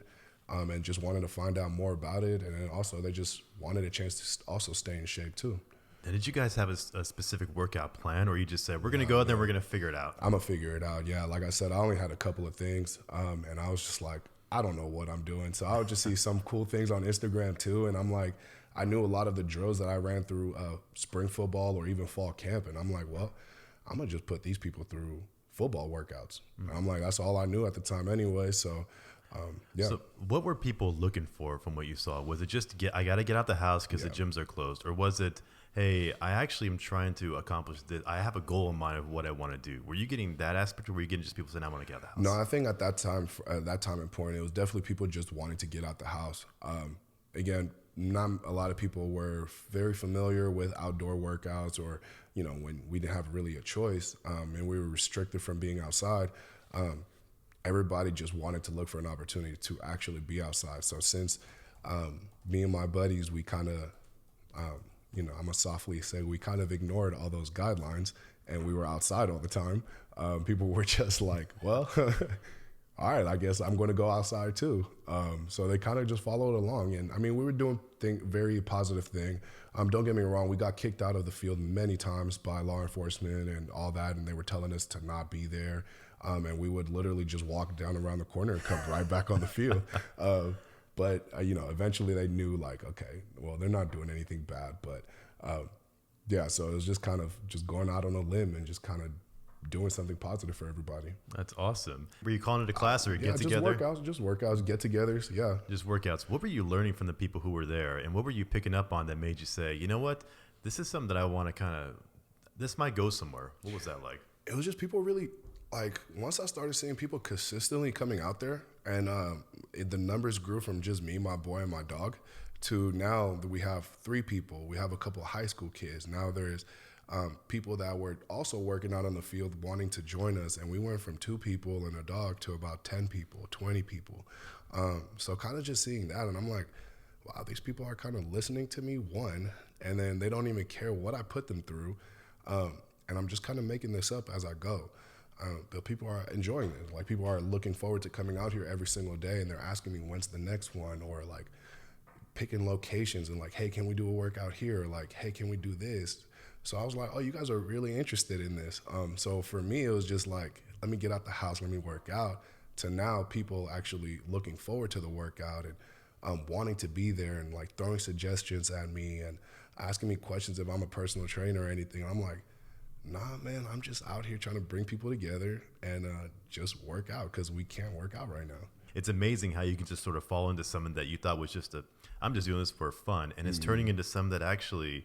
and just wanted to find out more about it. And then also they just wanted a chance to also stay in shape too. Now, did you guys have a specific workout plan, or you just said, we're going to go out there and we're going to figure it out? I'm going to figure it out. Yeah. Like I said, I only had a couple of things. And I was just like, I don't know what I'm doing. So I would just see some cool things on Instagram too. And I'm like, I knew a lot of the drills that I ran through spring football or even fall camp. And I'm like, well, I'm going to just put these people through football workouts. I'm like, that's all I knew at the time anyway. So, yeah. So what were people looking for from what you saw? Was it just, I got to get out the house because the gyms are closed? Or was it, hey, I actually am trying to accomplish this. I have a goal in mind of what I want to do. Were you getting that aspect, or were you getting just people saying, I want to get out the house? No, I think at that time and point, it was definitely people just wanting to get out the house. Again, not a lot of people were very familiar with outdoor workouts, or, when we didn't have really a choice and we were restricted from being outside, everybody just wanted to look for an opportunity to actually be outside. So since me and my buddies, we kind of, I'm gonna softly say, we kind of ignored all those guidelines and we were outside all the time. People were just like, well, all right, I guess I'm going to go outside too. So they kind of just followed along. And I mean, we were doing very positive thing. Don't get me wrong. We got kicked out of the field many times by law enforcement and all that. And they were telling us to not be there. And we would literally just walk down around the corner and come right back on the field. But eventually they knew, like, okay, well, they're not doing anything bad. But yeah, so it was just kind of just going out on a limb and just kind of doing something positive for everybody. That's awesome. Were you calling it a class or a get together? Just workouts, get-togethers. Yeah, just workouts. What were you learning from the people who were there, and what were you picking up on that made you say, you know what, this is something that I want to this might go somewhere? What was that like? It was just people really, like, once I started seeing people consistently coming out there, and the numbers grew from just me, my boy, and my dog, to now that we have 3 people. We have a couple of high school kids. Now there's people that were also working out on the field wanting to join us, and we went from 2 people and a dog to about 10 people, 20 people. So kind of just seeing that, and I'm like, wow, these people are kind of listening to me, one, and then they don't even care what I put them through, and I'm just kind of making this up as I go. But people are enjoying it. Like, people are looking forward to coming out here every single day, and they're asking me when's the next one, or like picking locations and like, hey, can we do a workout here? Or like, hey, can we do this? So I was like, oh, you guys are really interested in this. So for me, it was just like, let me get out the house, let me work out, to now people actually looking forward to the workout and wanting to be there and like throwing suggestions at me and asking me questions if I'm a personal trainer or anything. I'm like, nah, man, I'm just out here trying to bring people together and just work out, because we can't work out right now. It's amazing how you can just sort of fall into something that you thought was just I'm just doing this for fun, and it's turning into something that actually,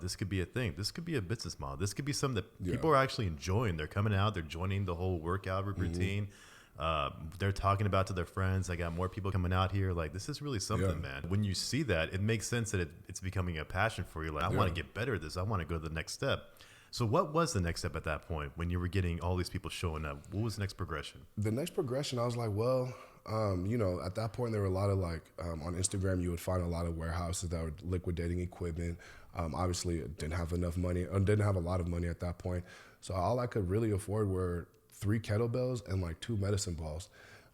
this could be a thing. This could be a business model. This could be something that people are actually enjoying. They're coming out. They're joining the whole workout routine. They're talking about to their friends. I got more people coming out here. Like, this is really something, man. When you see that, it makes sense that it's becoming a passion for you. Like, I want to get better at this. I want to go to the next step. So what was the next step at that point when you were getting all these people showing up? What was the next progression? The next progression, I was like, well, at that point, there were a lot of on Instagram, you would find a lot of warehouses that were liquidating equipment. Obviously, didn't have enough money, or didn't have a lot of money at that point. So all I could really afford were 3 kettlebells and like 2 medicine balls.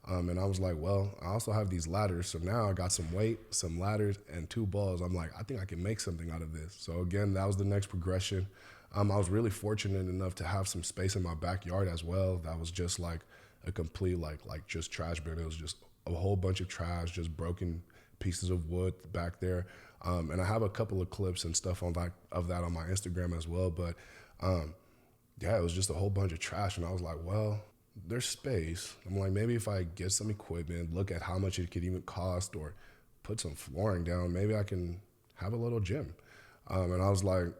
And I was like, well, I also have these ladders. So now I got some weight, some ladders, and 2 balls. I'm like, I think I can make something out of this. So again, that was the next progression. I was really fortunate enough to have some space in my backyard as well. That was just like a complete, like just trash bin. It was just a whole bunch of trash, just broken pieces of wood back there. And I have a couple of clips and stuff of that on my Instagram as well. But yeah, it was just a whole bunch of trash. And I was like, well, there's space. I'm like, maybe if I get some equipment, look at how much it could even cost, or put some flooring down, maybe I can have a little gym. And I was like,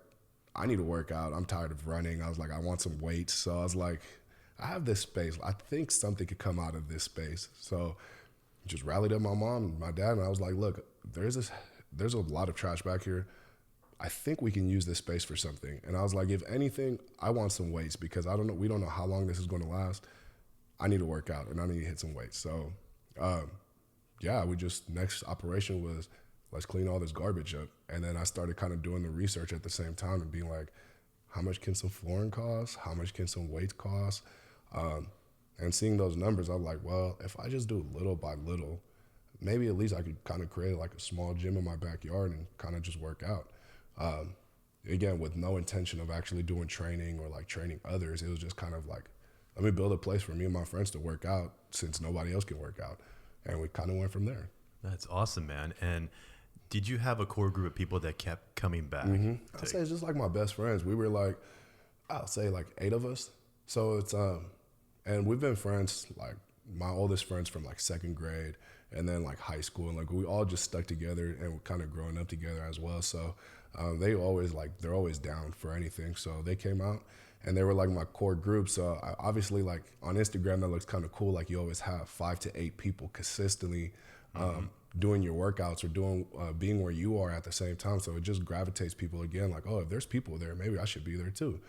I need to work out. I'm tired of running. I was like, I want some weights. So I was like, I have this space. I think something could come out of this space. So just rallied up my mom and my dad, and I was like, look, there's a lot of trash back here. I think we can use this space for something. And I was like, if anything, I want some weights, because we don't know how long this is going to last. I need to work out and I need to hit some weights. So yeah, next operation was, let's clean all this garbage up. And then I started kind of doing the research at the same time and being like, how much can some flooring cost? How much can some weights cost? And seeing those numbers, I'm like, well, if I just do little by little, maybe at least I could kind of create like a small gym in my backyard and kind of just work out. again, with no intention of actually doing training or like training others. It was just kind of like, let me build a place for me and my friends to work out since nobody else can work out. And we kind of went from there. That's awesome, man. And did you have a core group of people that kept coming back? I'd say it's just like my best friends. We were like, I'll say like 8 of us. So it's, and we've been friends, like my oldest friends from like 2nd grade and then like high school. And like we all just stuck together and we're kind of growing up together as well. So they always like, they're always down for anything. So they came out and they were like my core group. So obviously like on Instagram, that looks kind of cool. Like you always have 5 to 8 people consistently doing your workouts or doing being where you are at the same time. So it just gravitates people again, like, oh, if there's people there, maybe I should be there too.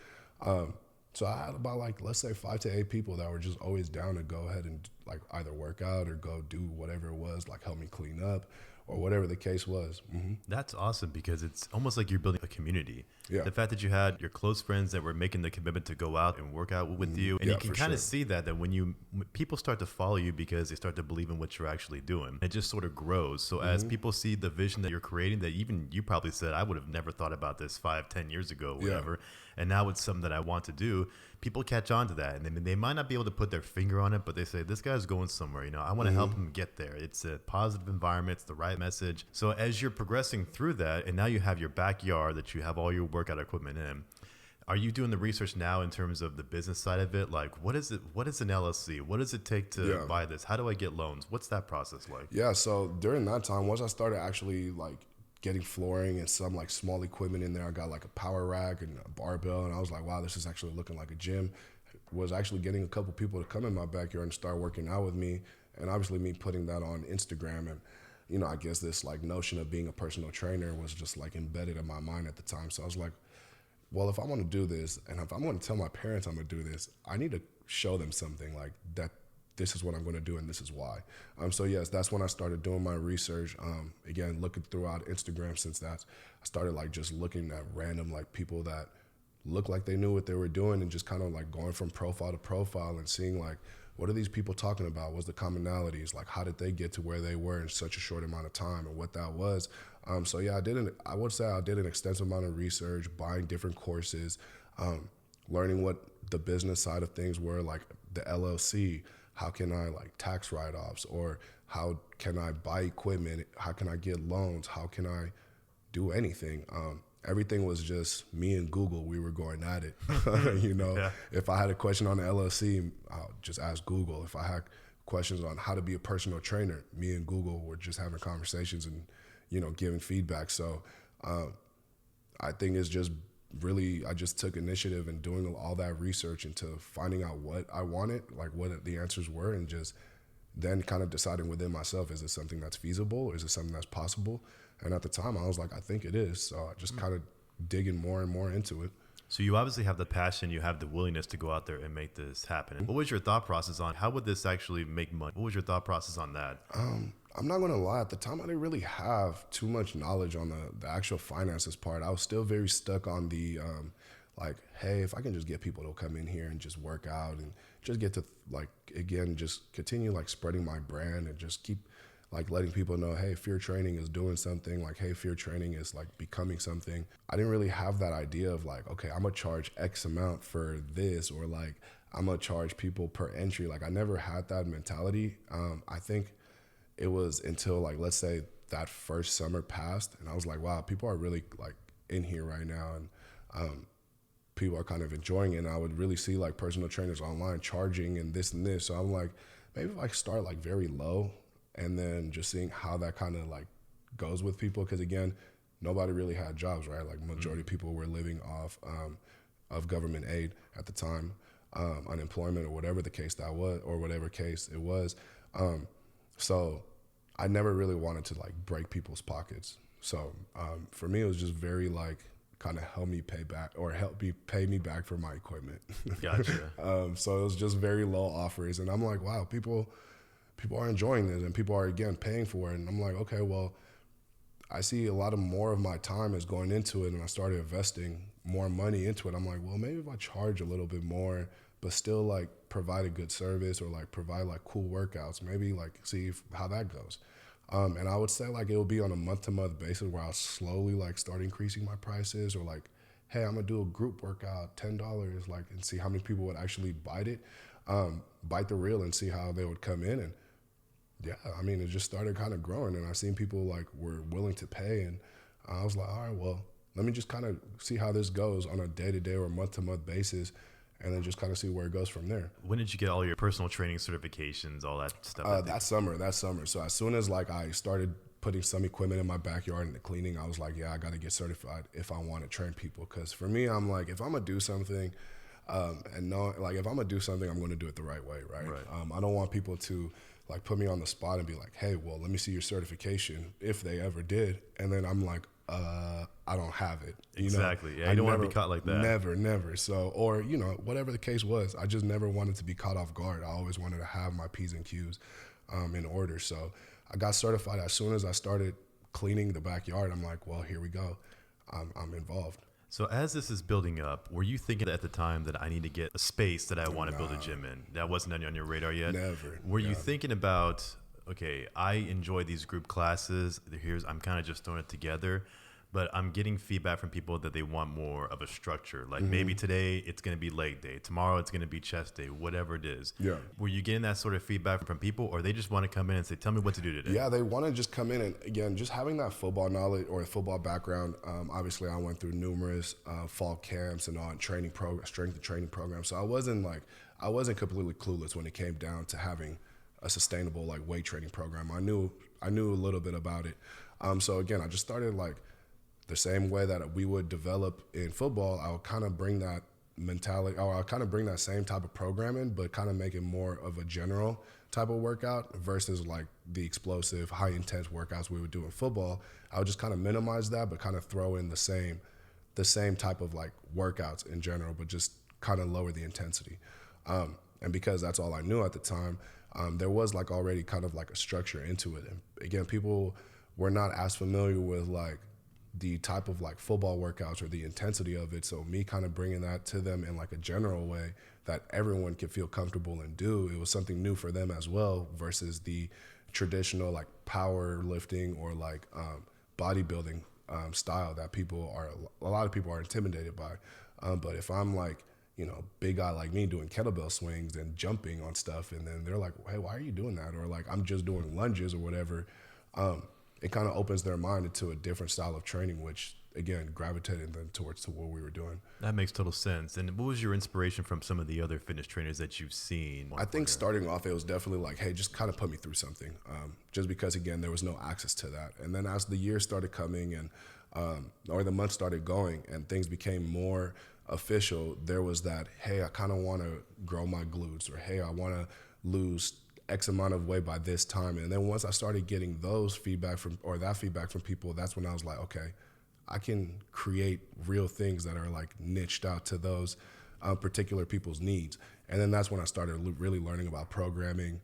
So I had about like, let's say 5 to 8 people that were just always down to go ahead and like either work out or go do whatever it was, like help me clean up or whatever the case was. That's awesome because it's almost like you're building a community. Yeah. The fact that you had your close friends that were making the commitment to go out and work out with you, and you can kind of see that when people start to follow you because they start to believe in what you're actually doing, it just sort of grows. So as people see the vision that you're creating, that even you probably said, I would have never thought about this 5-10 years ago, whatever. And now it's something that I want to do. People catch on to that, and they might not be able to put their finger on it, but they say, this guy's going somewhere. I want to help him get there. It's a positive environment. It's the right message. So as you're progressing through that, and now you have your backyard that you have all your workout equipment in, are you doing the research now in terms of the business side of it? Like, what is it? What is an LLC? What does it take to buy this? How do I get loans? What's that process like? Yeah, so during that time, once I started actually like getting flooring and some like small equipment in there, I got like a power rack and a barbell, and I was like, wow, this is actually looking like a gym. Was actually getting a couple people to come in my backyard and start working out with me, and obviously me putting that on Instagram. And I guess this like notion of being a personal trainer was just like embedded in my mind at the time. So I was like, well, if I want to do this, and if I'm going to tell my parents I'm going to do this, I need to show them something like that. This is what I'm going to do, and this is why. So yes, that's when I started doing my research. Again, looking throughout Instagram. Since that, I started like just looking at random like people that looked like they knew what they were doing, and just kind of like going from profile to profile and seeing like, what are these people talking about? What's the commonalities? Like, how did they get to where they were in such a short amount of time, and what that was? So yeah, I would say I did an extensive amount of research, buying different courses, learning what the business side of things were, like the LLC. How can I like tax write-offs, or how can I buy equipment? How can I get loans? How can I do anything? Everything was just me and Google. We were going at it. If I had a question on the LLC, I'll just ask Google. If I had questions on how to be a personal trainer, me and Google were just having conversations and, giving feedback. So I think it's just really, I just took initiative in doing all that research into finding out what I wanted, like what the answers were, and just then kind of deciding within myself, is it something that's feasible? Is it something that's possible? And at the time I was like, I think it is. So I just kind of digging more and more into it. So you obviously have the passion, you have the willingness to go out there and make this happen. What was your thought process on how would this actually make money? What was your thought process on that? I'm not going to lie. At the time, I didn't really have too much knowledge on the actual finances part. I was still very stuck on the, like, hey, if I can just get people to come in here and just work out and just get to, like, again, just continue, like, spreading my brand and just keep, like, letting people know, hey, FEAR Training is doing something. Like, hey, FEAR Training is, like, becoming something. I didn't really have that idea of, like, okay, I'm going to charge X amount for this, or, like, I'm going to charge people per entry. Like, I never had that mentality. I think it was until, like, let's say that first summer passed, and I was like, wow, people are really, like, in here right now, and people are kind of enjoying it. And I would really see, like, personal trainers online charging and this and this. So I'm like, maybe if I start, like, very low, and then just seeing how that kind of like goes with people. Because again, nobody really had jobs, right? Like majority of people were living off of government aid at the time, unemployment or whatever the case that was, or whatever case it was. So I never really wanted to like break people's pockets. So for me, it was just very like kind of help me pay me back for my equipment. Gotcha. So it was just very low offers. And I'm like, wow, people are enjoying this, and people are, again, paying for it. And I'm like, okay, well, I see a lot of more of my time is going into it, and I started investing more money into it. I'm like, well, maybe if I charge a little bit more, but still like provide a good service, or like provide like cool workouts, maybe like see how that goes. And I would say like it will be on a month-to-month basis where I'll slowly like start increasing my prices, or like hey, I'm gonna do a group workout, $10, like, and see how many people would actually bite the reel and see how they would come in. And yeah, I mean, it just started kind of growing, and I seen people like were willing to pay, and I was like, all right, well, let me just kind of see how this goes on a day-to-day or month-to-month basis, and then just kind of see where it goes from there. When did you get all your personal training certifications, all that stuff? That summer. So as soon as like I started putting some equipment in my backyard and the cleaning, I was like, yeah, I got to get certified if I want to train people. Because for me, I'm like, if I'm gonna do something, if I'm gonna do something, I'm gonna do it the right way, right? I don't want people to like put me on the spot and be like, hey, well, let me see your certification, if they ever did, and then I'm like, I don't have it. Exactly. Yeah, you don't want to be caught like that. Never. So, or, whatever the case was, I just never wanted to be caught off guard. I always wanted to have my P's and Q's in order. So I got certified as soon as I started cleaning the backyard. I'm like, well, here we go. I'm involved. So as this is building up, were you thinking at the time that I need to get a space that I want to build a gym in? That wasn't on your radar yet? Never. Were you thinking about, okay, I enjoy these group classes. I'm kind of just throwing it together, but I'm getting feedback from people that they want more of a structure. Like maybe today it's going to be leg day. Tomorrow it's going to be chest day, whatever it is. Yeah. Were you getting that sort of feedback from people, or they just want to come in and say, tell me what to do today? Yeah, they want to just come in, and again, just having that football knowledge or football background. Obviously, I went through numerous fall camps and all strength and training programs. So I wasn't completely clueless when it came down to having a sustainable like weight training program. I knew a little bit about it. So again, I just started like the same way that we would develop in football. I would kind of bring that mentality, or I'll kind of bring that same type of programming, but kind of make it more of a general type of workout versus like the explosive, high intense workouts we would do in football. I would just kind of minimize that, but kind of throw in the same type of like workouts in general, but just kind of lower the intensity. And because that's all I knew at the time, there was like already kind of like a structure into it. And again, people were not as familiar with like the type of like football workouts or the intensity of it. So me kind of bringing that to them in like a general way that everyone could feel comfortable and do, it was something new for them as well versus the traditional like power lifting or like bodybuilding style that a lot of people are intimidated by. But if I'm like, big guy like me doing kettlebell swings and jumping on stuff, and then they're like, hey, why are you doing that? Or like, I'm just doing lunges or whatever. It kind of opens their mind into a different style of training, which again, gravitated them towards to what we were doing. That makes total sense. And what was your inspiration from some of the other fitness trainers that you've seen? I think starting off, it was definitely like, hey, just kind of put me through something. Just because, again, there was no access to that. And then as the years started coming and or the months started going and things became more official, there was that, hey, I kind of want to grow my glutes, or hey, I want to lose X amount of weight by this time. And then once I started getting that feedback from people, that's when I was like, okay, I can create real things that are like niched out to those particular people's needs. And then that's when I started really learning about programming,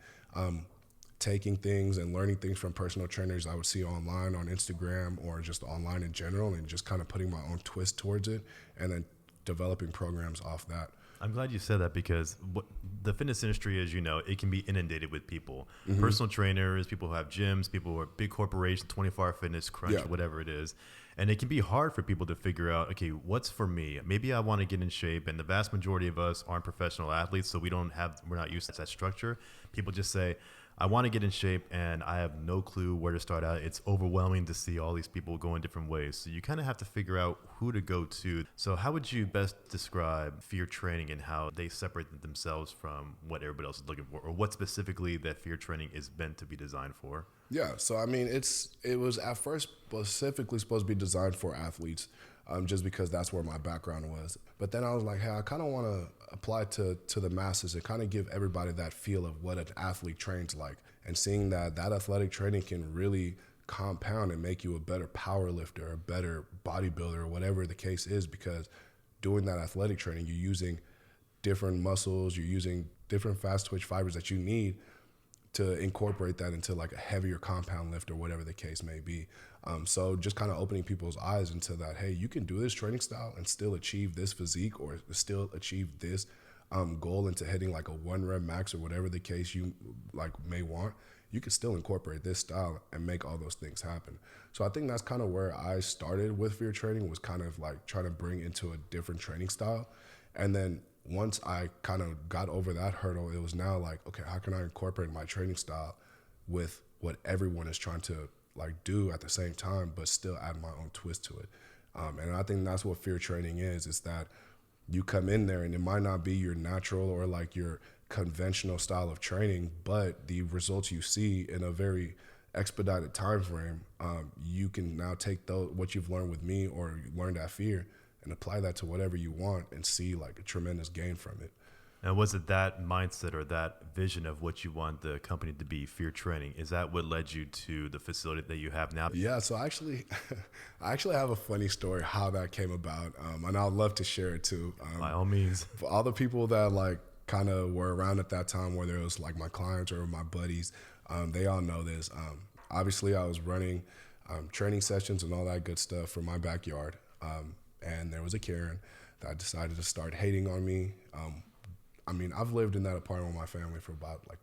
taking things and learning things from personal trainers I would see online on Instagram or just online in general, and just kind of putting my own twist towards it and then developing programs off that. I'm glad you said that, because the fitness industry, as you know, it can be inundated with people. Mm-hmm. Personal trainers, people who have gyms, people who are big corporations, 24-hour fitness, Crunch, whatever it is. And it can be hard for people to figure out, okay, what's for me? Maybe I want to get in shape, and the vast majority of us aren't professional athletes, so we're not used to that structure. People just say, I want to get in shape, and I have no clue where to start out. It's overwhelming to see all these people go in different ways. So you kind of have to figure out who to go to. So how would you best describe FEAR Training and how they separate themselves from what everybody else is looking for, or what specifically that FEAR Training is meant to be designed for? Yeah, so I mean, it was at first specifically supposed to be designed for athletes, just because that's where my background was. But then I was like, hey, I kind of want to apply to the masses and kind of give everybody that feel of what an athlete trains like, and seeing that athletic training can really compound and make you a better power lifter, a better bodybuilder, or whatever the case is, because doing that athletic training, you're using different muscles, you're using different fast twitch fibers that you need to incorporate that into like a heavier compound lift or whatever the case may be. So just kind of opening people's eyes into that, hey, you can do this training style and still achieve this physique, or still achieve this goal into hitting like a 1 rep max or whatever the case you like may want. you can still incorporate this style and make all those things happen. So I think that's kind of where I started with FEAR Training, was kind of like trying to bring into a different training style. And then once I kind of got over that hurdle, it was now like, okay, how can I incorporate my training style with what everyone is trying to like do at the same time, but still add my own twist to it. And I think that's what FEAR Training is that you come in there and it might not be your natural or like your conventional style of training, but the results you see in a very expedited time frame, you can now take what you've learned with me or learned at FEAR and apply that to whatever you want and see like a tremendous gain from it. And was it that mindset or that vision of what you want the company to be, FEAR Training? Is that what led you to the facility that you have now? Yeah, so I actually have a funny story how that came about, and I'd love to share it too. By all means. For all the people that like kind of were around at that time, whether it was like my clients or my buddies, they all know this. Obviously, I was running training sessions and all that good stuff from my backyard, and there was a Karen that decided to start hating on me. I mean, I've lived in that apartment with my family for about like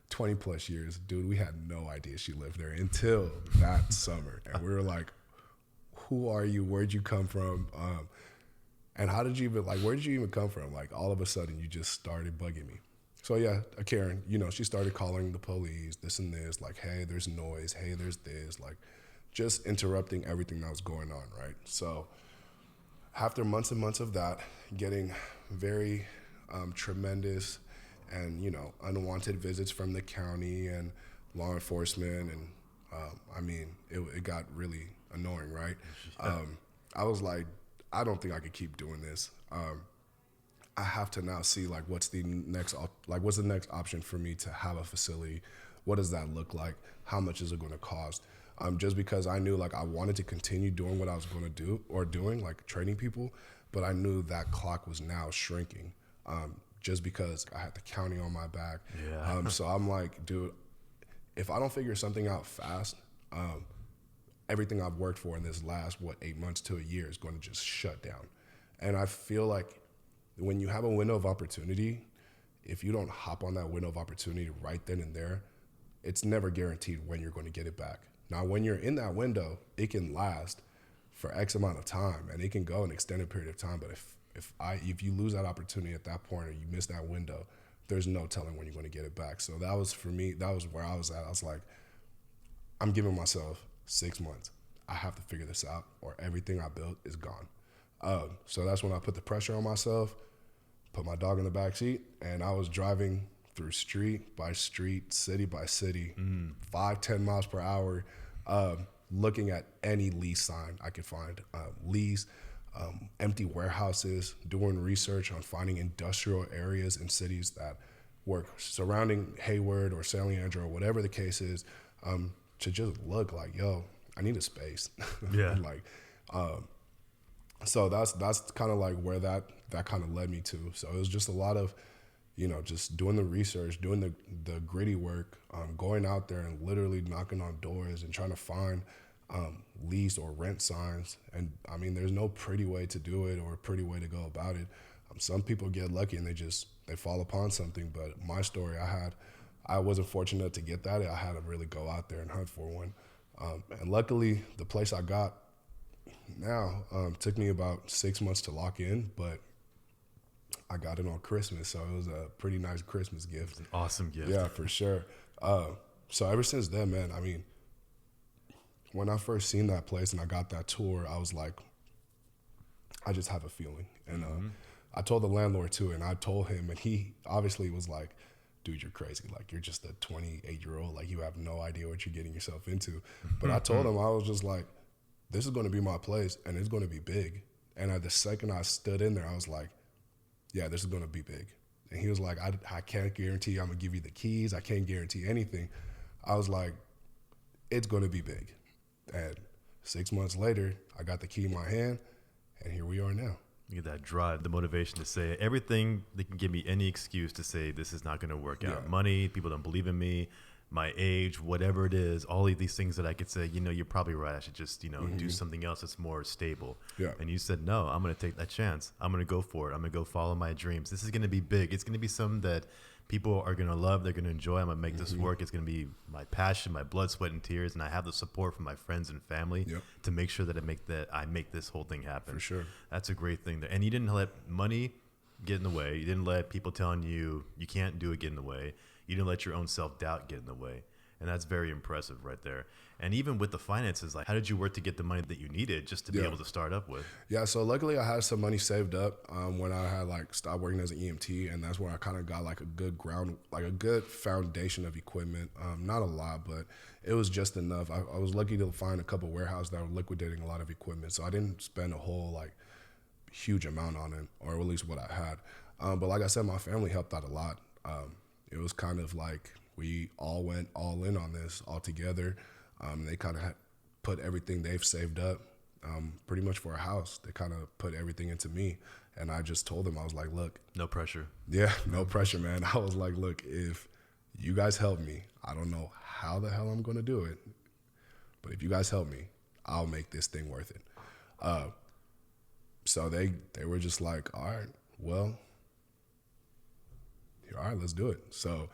20 plus years. Dude, we had no idea she lived there until that summer. And we were like, who are you? Where'd you come from? And how did you even, like, where did you even come from? Like, all of a sudden, you just started bugging me. So, yeah, a Karen, you know, she started calling the police, this and this, like, hey, there's noise, hey, there's this, like, just interrupting everything that was going on, right? So, after months and months of that, getting very tremendous and, you know, unwanted visits from the county and law enforcement, and I mean, it got really annoying, right? I was like, I don't think I could keep doing this. I have to now see like what's the next option for me to have a facility? What does that look like? How much is it going to cost? Just because I knew like I wanted to continue doing what I was going to do or doing, like training people, but I knew that clock was now shrinking. Just because I had the county on my back. Yeah. So I'm like, dude, if I don't figure something out fast, everything I've worked for in this last, 8 months to a year is going to just shut down. And I feel like when you have a window of opportunity, if you don't hop on that window of opportunity right then and there, it's never guaranteed when you're going to get it back. Now, when you're in that window, it can last for X amount of time and it can go an extended period of time. But if you lose that opportunity at that point or you miss that window, there's no telling when you're going to get it back. So that was, for me, that was where I was at. I was like, I'm giving myself 6 months. I have to figure this out or everything I built is gone. So that's when I put the pressure on myself, put my dog in the back seat, and I was driving through street by street, city by city, 5-10 miles per hour, looking at any lease sign I could find, empty warehouses, doing research on finding industrial areas in cities that were surrounding Hayward or San Leandro or whatever the case is, to just look like, yo, I need a space. Yeah. So that's kind of like where that kind of led me to. So it was just a lot of, you know, just doing the research, doing the gritty work, going out there and literally knocking on doors and trying to find lease or rent signs. And I mean, there's no pretty way to do it or a pretty way to go about it. Some people get lucky and they fall upon something. But my story, I wasn't fortunate to get that. I had to really go out there and hunt for one. And luckily, the place I got now took me about 6 months to lock in, but I got it on Christmas, so it was a pretty nice Christmas gift. It's an awesome gift. Yeah, for sure. So ever since then, man, I mean, when I first seen that place and I got that tour, I was like, I just have a feeling. And I told the landlord too, and I told him, and he obviously was like, dude, you're crazy. Like, you're just a 28-year-old. Like, you have no idea what you're getting yourself into. But I told him, I was just like, this is going to be my place, and it's going to be big. And the second I stood in there, I was like, yeah, this is going to be big. And he was like, I can't guarantee I'm going to give you the keys. I can't guarantee anything. I was like, it's going to be big. And 6 months later, I got the key in my hand, and here we are now. You get that drive, the motivation to say everything. They can give me any excuse to say this is not going to work out. Yeah. Money, people don't believe in me, my age, whatever it is, all of these things that I could say, you know, you're probably right. I should just, you know, do something else that's more stable. Yeah. And you said, no, I'm going to take that chance. I'm going to go for it. I'm going to go follow my dreams. This is going to be big. It's going to be something that people are going to love, they're going to enjoy. I'm going to make this work. It's going to be my passion, my blood, sweat, and tears. And I have the support from my friends and family to make sure that I make this whole thing happen. For sure. That's a great thing there. And you didn't let money get in the way. You didn't let people telling you you can't do it get in the way. You didn't let your own self-doubt get in the way. And that's very impressive right there. And even with the finances, like, how did you work to get the money that you needed just to be able to start up with? Yeah, so luckily I had some money saved up when I had like stopped working as an EMT, and that's where I kind of got like a good foundation of equipment. Not a lot, but it was just enough. I was lucky to find a couple warehouses that were liquidating a lot of equipment, so I didn't spend a whole like huge amount on it, or at least what I had. But like I said, my family helped out a lot. It was kind of like we all went all in on this all together. They kind of put everything they've saved up pretty much for a house. They kind of put everything into me. And I just told them, I was like, look. No pressure. Yeah, no pressure, man. I was like, look, if you guys help me, I don't know how the hell I'm going to do it, but if you guys help me, I'll make this thing worth it. So they were just like, all right, well, all right, let's do it. So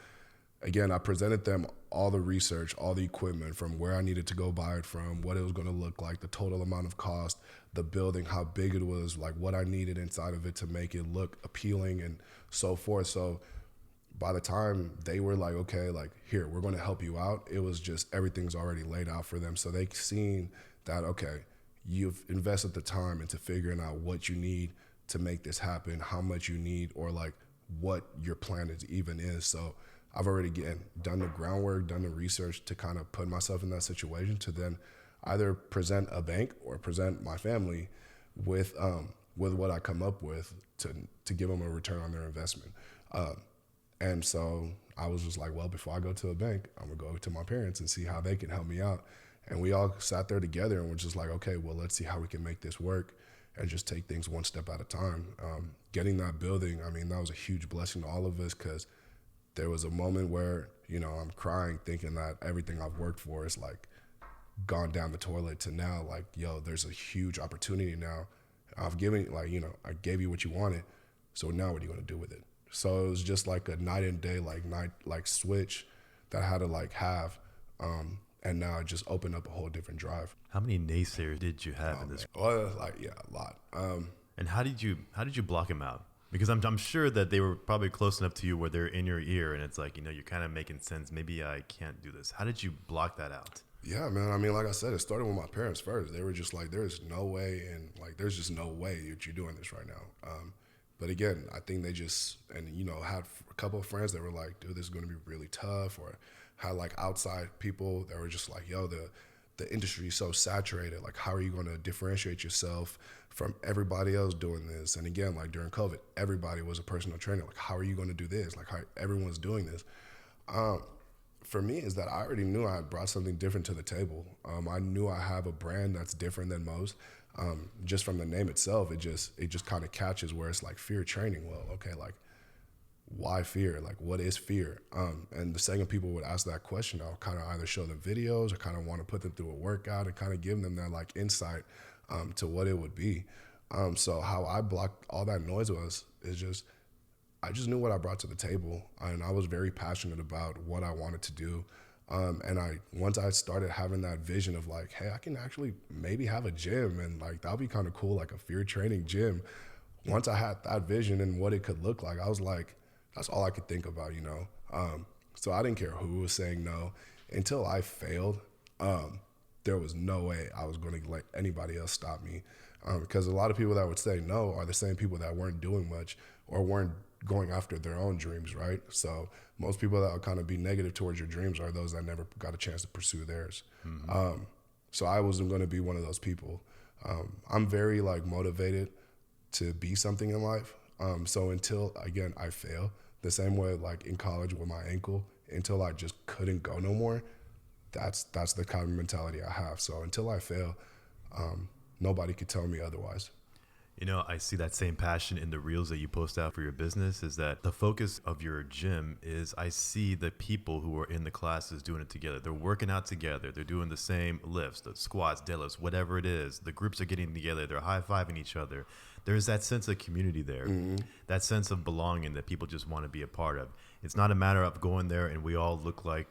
again, I presented them all the research, all the equipment, from where I needed to go buy it from, what it was going to look like, the total amount of cost, the building, how big it was, like what I needed inside of it to make it look appealing and so forth. So by the time they were like, okay, like, here, we're going to help you out, it was just everything's already laid out for them. So they seen that, okay, you've invested the time into figuring out what you need to make this happen, how much you need, or like what your plan even is. So I've already done the groundwork, done the research to kind of put myself in that situation to then either present a bank or present my family with what I come up with to give them a return on their investment. And so I was just like, well, before I go to a bank, I'm gonna go to my parents and see how they can help me out. And we all sat there together and were just like, okay, well, let's see how we can make this work and just take things one step at a time. Getting that building, I mean, that was a huge blessing to all of us, because there was a moment where, I'm crying thinking that everything I've worked for is like gone down the toilet, to now like, yo, there's a huge opportunity now. I've given, like, I gave you what you wanted. So now what are you going to do with it? So it was just like a night and day, like switch that I had to like have. And now it just opened up a whole different drive. How many naysayers did you have in this? Well, like, yeah, a lot. And how did you block them out? Because I'm sure that they were probably close enough to you where they're in your ear and it's like, you're kind of making sense. Maybe I can't do this. How did you block that out? Yeah, man. I mean, like I said, it started with my parents first. They were just like, there's no way, and like, there's just no way that you're doing this right now. But again, I think they just, and had a couple of friends that were like, dude, this is going to be really tough, or had like outside people that were just like, yo, the industry is so saturated. Like, how are you going to differentiate yourself from everybody else doing this? And again, like during COVID, everybody was a personal trainer. Like, how are you going to do this? Like, how everyone's doing this. For me is that I already knew I had brought something different to the table. I knew I have a brand that's different than most. Just from the name itself, it just kind of catches where it's like FEAR Training. Well, okay, like, why fear? Like, what is fear? And the second people would ask that question, I'll kind of either show them videos or kind of want to put them through a workout and kind of give them that like insight to what it would be. So how I blocked all that noise I just knew what I brought to the table, and I was very passionate about what I wanted to do. And once I started having that vision of like, hey, I can actually maybe have a gym, and like that'll be kind of cool, like a FEAR Training gym. Once I had that vision and what it could look like, I was like, that's all I could think about, So I didn't care who was saying no until I failed. There was no way I was going to let anybody else stop me, because a lot of people that would say no are the same people that weren't doing much or weren't going after their own dreams, right? So most people that will kind of be negative towards your dreams are those that never got a chance to pursue theirs. Mm-hmm. So I wasn't going to be one of those people. I'm very like motivated to be something in life. So until, again, I fail, the same way like in college with my ankle, until I just couldn't go no more, that's the kind of mentality I have. So until I fail, nobody could tell me otherwise. I see that same passion in the reels that you post out for your business, is that the focus of your gym is I see the people who are in the classes doing it together. They're working out together. They're doing the same lifts, the squats, deadlifts, whatever it is. The groups are getting together. They're high-fiving each other. There's that sense of community there, that sense of belonging that people just want to be a part of. It's not a matter of going there and we all look like,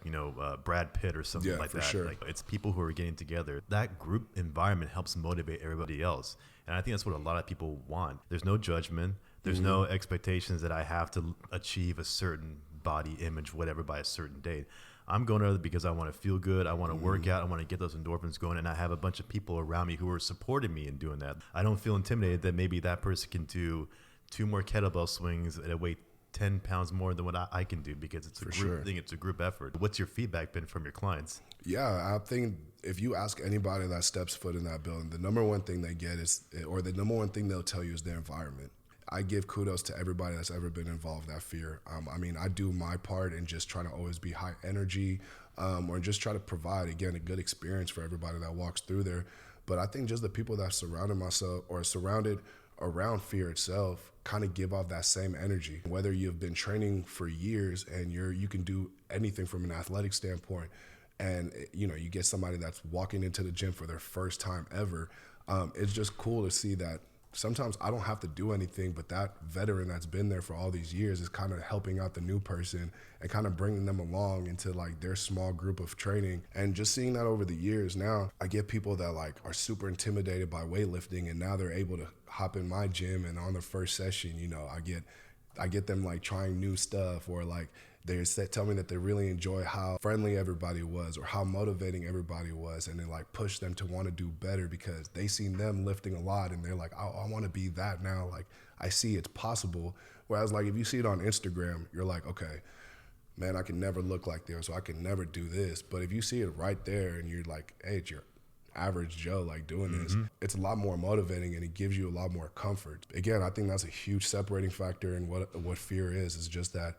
Brad Pitt or something like for that. sure. Like, it's people who are getting together. That group environment helps motivate everybody else. And I think that's what a lot of people want. There's no judgment. There's no expectations that I have to achieve a certain body image, whatever, by a certain date. I'm going there because I want to feel good. I want to work out. I want to get those endorphins going. And I have a bunch of people around me who are supporting me in doing that. I don't feel intimidated that maybe that person can do 2 more kettlebell swings at a weight 10 pounds more than what I can do, because it's a group thing. It's a group effort. What's your feedback been from your clients? Yeah, I think if you ask anybody that steps foot in that building, the number one thing they get is, or the number one thing they'll tell you is their environment. I give kudos to everybody that's ever been involved at FEAR. I mean, I do my part in just trying to always be high energy, or just try to provide, again, a good experience for everybody that walks through there. But I think just the people that surrounded around FEAR itself kind of give off that same energy. Whether you've been training for years and you can do anything from an athletic standpoint, and you get somebody that's walking into the gym for their first time ever, it's just cool to see that sometimes I don't have to do anything, but that veteran that's been there for all these years is kind of helping out the new person and kind of bringing them along into like their small group of training. And just seeing that over the years, now I get people that like are super intimidated by weightlifting, and now they're able to hop in my gym, and on the first session, I get them like trying new stuff, or like tell me that they really enjoy how friendly everybody was or how motivating everybody was, and then like push them to want to do better because they seen them lifting a lot and they're like, I want to be that now. Like, I see it's possible. Whereas like if you see it on Instagram, you're like, okay, man, I can never look like this, or I can never do this. But if you see it right there and you're like, hey, it's your average Joe like doing this, it's a lot more motivating, and it gives you a lot more comfort. Again, I think that's a huge separating factor in what FEAR is just that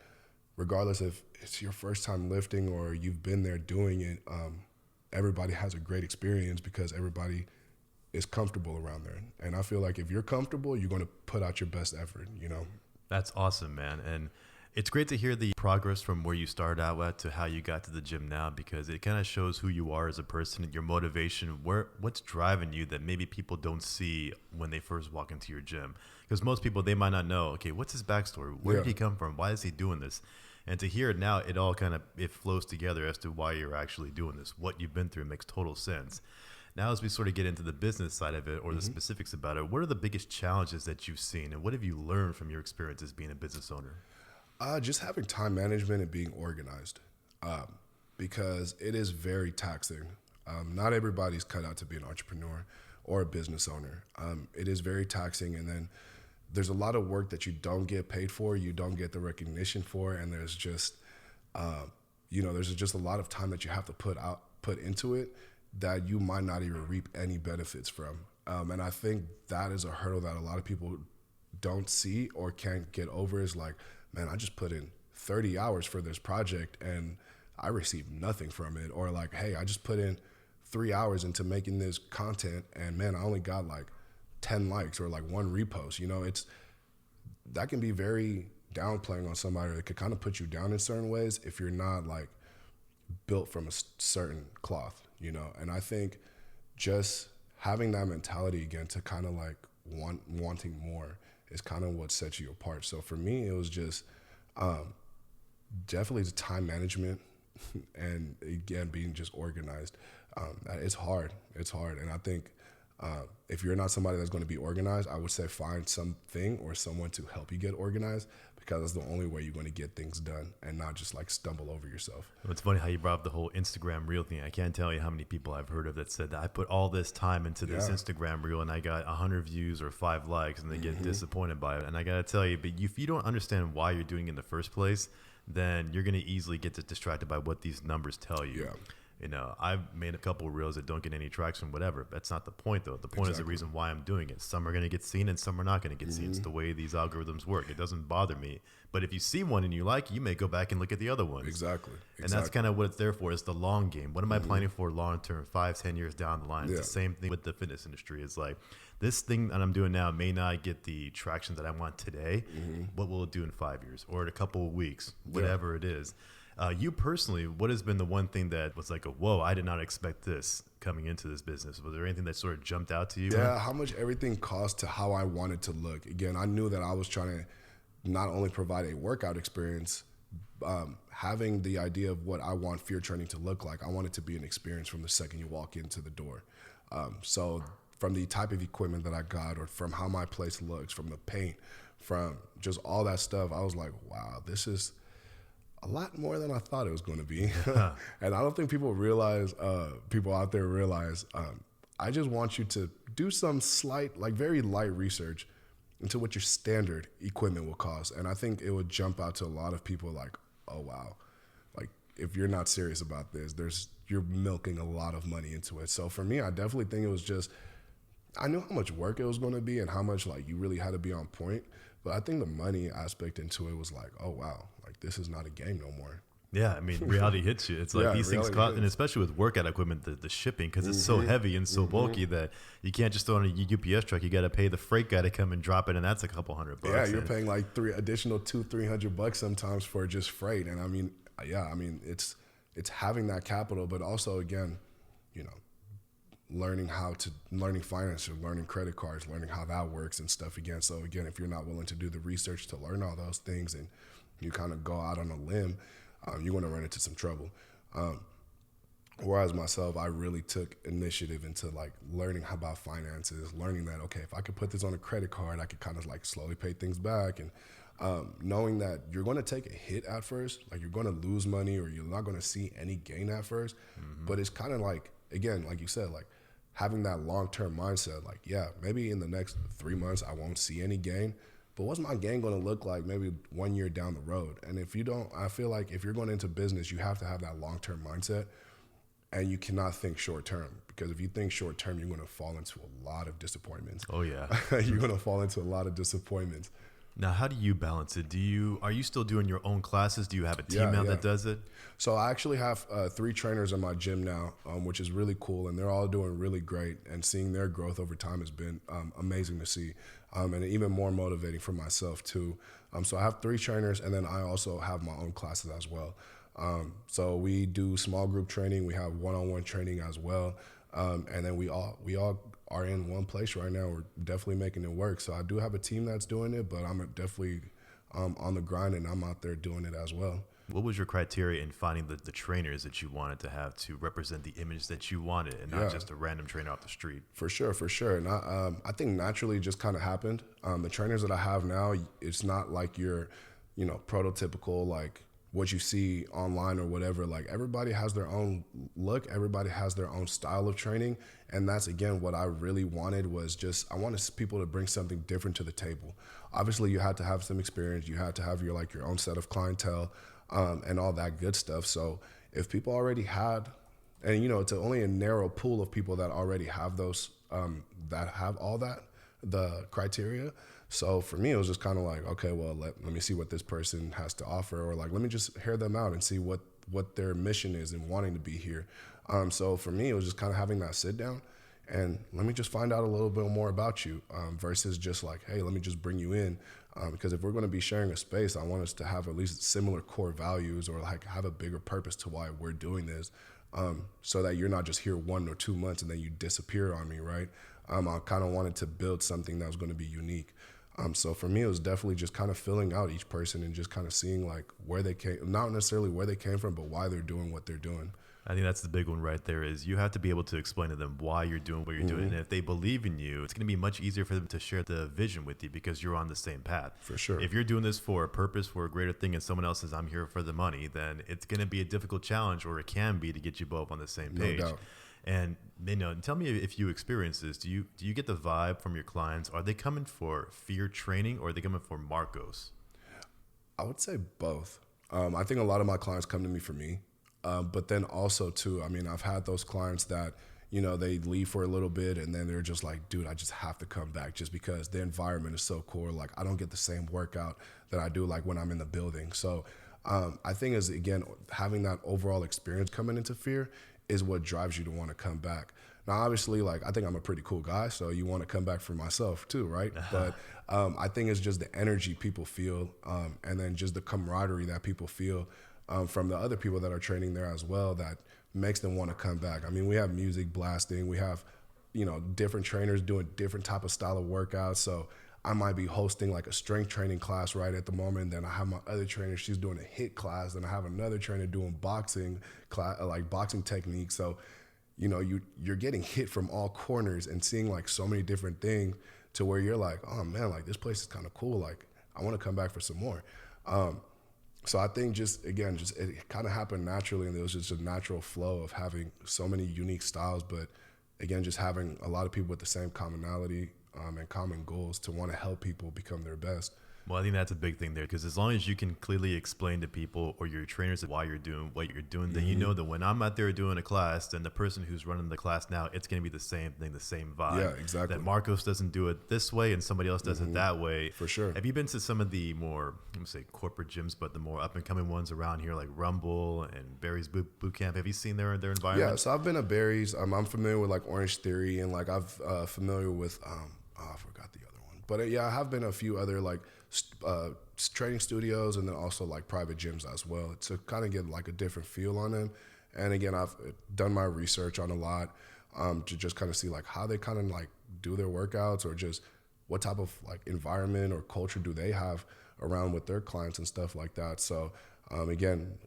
regardless if it's your first time lifting or you've been there doing it, everybody has a great experience because everybody is comfortable around there. And I feel like if you're comfortable, you're going to put out your best effort, That's awesome, man. And it's great to hear the progress from where you started out at to how you got to the gym now, because it kind of shows who you are as a person, your motivation, what's driving you that maybe people don't see when they first walk into your gym. Because most people, they might not know, okay, what's his backstory? Where did he come from? Why is he doing this? And to hear it now, it all it flows together as to why you're actually doing this. What you've been through makes total sense. Now, as we sort of get into the business side of it, or the specifics about it, what are the biggest challenges that you've seen, and what have you learned from your experiences being a business owner? Just having time management and being organized, because it is very taxing. Not everybody's cut out to be an entrepreneur or a business owner. It is very taxing, and then there's a lot of work that you don't get paid for, you don't get the recognition for, and there's just, there's just a lot of time that you have to put into it that you might not even reap any benefits from. And I think that is a hurdle that a lot of people don't see or can't get over, is like, man, I just put in 30 hours for this project and I received nothing from it. Or like, hey, I just put in 3 hours into making this content and man, I only got like 10 likes or like 1 repost. That can be very downplaying on somebody. It could kind of put you down in certain ways if you're not like built from a certain cloth, And I think just having that mentality again to kind of like wanting more is kind of what sets you apart. So for me, it was just definitely the time management and again, being just organized. It's hard. And I think if you're not somebody that's going to be organized, I would say find something or someone to help you get organized, because that's the only way you're going to get things done and not just like stumble over yourself. It's funny how you brought up the whole Instagram reel thing. I can't tell you how many people I've heard of that said that I put all this time into this Instagram reel and I got 100 views or 5 likes, and they get disappointed by it. And I got to tell you, but if you don't understand why you're doing it in the first place, then you're going to easily get distracted by what these numbers tell you. Yeah. I've made a couple of reels that don't get any traction, whatever. That's not the point, though. The point is the reason why I'm doing it. Some are going to get seen and some are not going to get seen. It's the way these algorithms work. It doesn't bother me. But if you see one and you like it, you may go back and look at the other ones. Exactly. And that's kind of what it's there for, is the long game. What am I planning for long term, 5-10 years down the line? It's the same thing with the fitness industry. It's like, this thing that I'm doing now may not get the traction that I want today. What will it do in 5 years or in a couple of weeks, whatever it is? You personally, what has been the one thing that was like, whoa, I did not expect this coming into this business? Was there anything that sort of jumped out to you? Yeah, how much everything cost to how I wanted to look. Again, I knew that I was trying to not only provide a workout experience, having the idea of what I want FEAR training to look like, I want it to be an experience from the second you walk into the door. So from the type of equipment that I got, or from how my place looks, from the paint, from just all that stuff, I was like, wow, this is a lot more than I thought it was going to be. And I don't think people realize, people out there realize, I just want you to do some slight, like very light research into what your standard equipment will cost. And I think it would jump out to a lot of people like, oh, wow. Like, if you're not serious about this, you're milking a lot of money into it. So for me, I definitely think it was just, I knew how much work it was going to be and how much like you really had to be on point. But I think the money aspect into it was like, oh, wow, like this is not a game no more. Yeah, I mean, reality hits you. It's like these things cost, and especially with workout equipment, the shipping, because it's so heavy and so bulky that you can't just throw on a UPS truck. You got to pay the freight guy to come and drop it, and that's a couple $100. Yeah, you're paying like additional $200-300 sometimes for just freight. And I mean, it's having that capital, but also again, you know, learning finance, or learning credit cards, learning how that works and stuff again. So again, if you're not willing to do the research to learn all those things, and you kind of go out on a limb, you're going to run into some trouble. Whereas myself, I really took initiative into like learning about finances, learning that, okay, if I could put this on a credit card, I could kind of like slowly pay things back. And knowing that you're going to take a hit at first, like you're going to lose money, or you're not going to see any gain at first. But it's kind of like, again, like you said, like having that long-term mindset, like, yeah, maybe in the next 3 months, I won't see any gain. But what's my gain going to look like maybe 1 year down the road? And if you don't, I feel like if you're going into business, you have to have that long-term mindset, and you cannot think short-term, because if you think short-term, you're going to fall into a lot of disappointments. Oh, yeah. You're going to fall into a lot of disappointments. Now, how do you balance it? Are you still doing your own classes? Do you have a team now that does it? So I actually have 3 trainers in my gym now, which is really cool, and they're all doing really great. And seeing their growth over time has been amazing to see, and even more motivating for myself too. So I have 3 trainers, and then I also have my own classes as well. So we do small group training. We have one-on-one training as well, and then we all are in one place right now. We're definitely making it work. So I do have a team that's doing it, but I'm definitely on the grind, and I'm out there doing it as well. What was your criteria in finding the trainers that you wanted to have to represent the image that you wanted, and not just a random trainer off the street? For sure. And I think naturally it just kind of happened. The trainers that I have now, it's not like your, prototypical, like what you see online or whatever. Like everybody has their own look. Everybody has their own style of training. And that's, again, what I really wanted was just, I wanted people to bring something different to the table. Obviously you had to have some experience. You had to have your own set of clientele, and all that good stuff. So if people already had, and it's only a narrow pool of people that already have those, that have all that, the criteria. So for me, it was just kind of like, okay, well, let me see what this person has to offer, or let me just hear them out and see what their mission is in wanting to be here. So for me, it was just kind of having that sit down and let me just find out a little bit more about you, versus just like, hey, let me just bring you in. Because if we're going to be sharing a space, I want us to have at least similar core values, or have a bigger purpose to why we're doing this, so that you're not just here 1 or 2 months and then you disappear on me, right? I kind of wanted to build something that was going to be unique. So for me, it was definitely just kind of filling out each person and just kind of seeing where they came, not necessarily where they came from, but why they're doing what they're doing. I think that's the big one right there, is you have to be able to explain to them why you're doing what you're doing. And if they believe in you, it's going to be much easier for them to share the vision with you, because you're on the same path. For sure. If you're doing this for a purpose, for a greater thing, and someone else says, I'm here for the money, then it's going to be a difficult challenge, or it can be, to get you both on the same page. No doubt. And tell me if you experience this. Do you get the vibe from your clients? Are they coming for FEAR training, or are they coming for Markos? I would say both. I think a lot of my clients come to me for me. But then also too, I've had those clients that, they leave for a little bit and then they're just like, dude, I just have to come back, just because the environment is so cool. Like I don't get the same workout that I do when I'm in the building. So I think is, again, having that overall experience coming into FEAR is what drives you to want to come back. Now, obviously, I think I'm a pretty cool guy, so you want to come back for myself too, right? But I think it's just the energy people feel, and then just the camaraderie that people feel from the other people that are training there as well, that makes them want to come back. We have music blasting. We have, different trainers doing different type of style of workouts. So I might be hosting like a strength training class right at the moment. Then I have my other trainer, she's doing a HIIT class. Then I have another trainer doing boxing class, like boxing techniques. So, you know, you're getting hit from all corners and seeing like so many different things to where you're like, oh man, like this place is kind of cool. Like I want to come back for some more. So I think just it kind of happened naturally, and there was just a natural flow of having so many unique styles, but again, just having a lot of people with the same commonality and common goals to want to help people become their best. Well, I think that's a big thing there, because as long as you can clearly explain to people or your trainers why you're doing what you're doing, then you know that when I'm out there doing a class, then the person who's running the class now, it's going to be the same thing, the same vibe. Yeah, exactly. That Markos doesn't do it this way and somebody else does it that way. For sure. Have you been to some of the more, I'm say corporate gyms, but the more up and coming ones around here, like Rumble and Barry's Boot Camp? Have you seen their environment? Yeah, so I've been to Barry's. I'm familiar with like Orange Theory, and like I've familiar with I forgot the other one, but yeah, I have been a few other like training studios, and then also like private gyms as well, to kind of get like a different feel on them. And again, I've done my research on a lot to just kind of see like how they kind of like do their workouts, or just what type of like environment or culture do they have around with their clients and stuff like that. So again,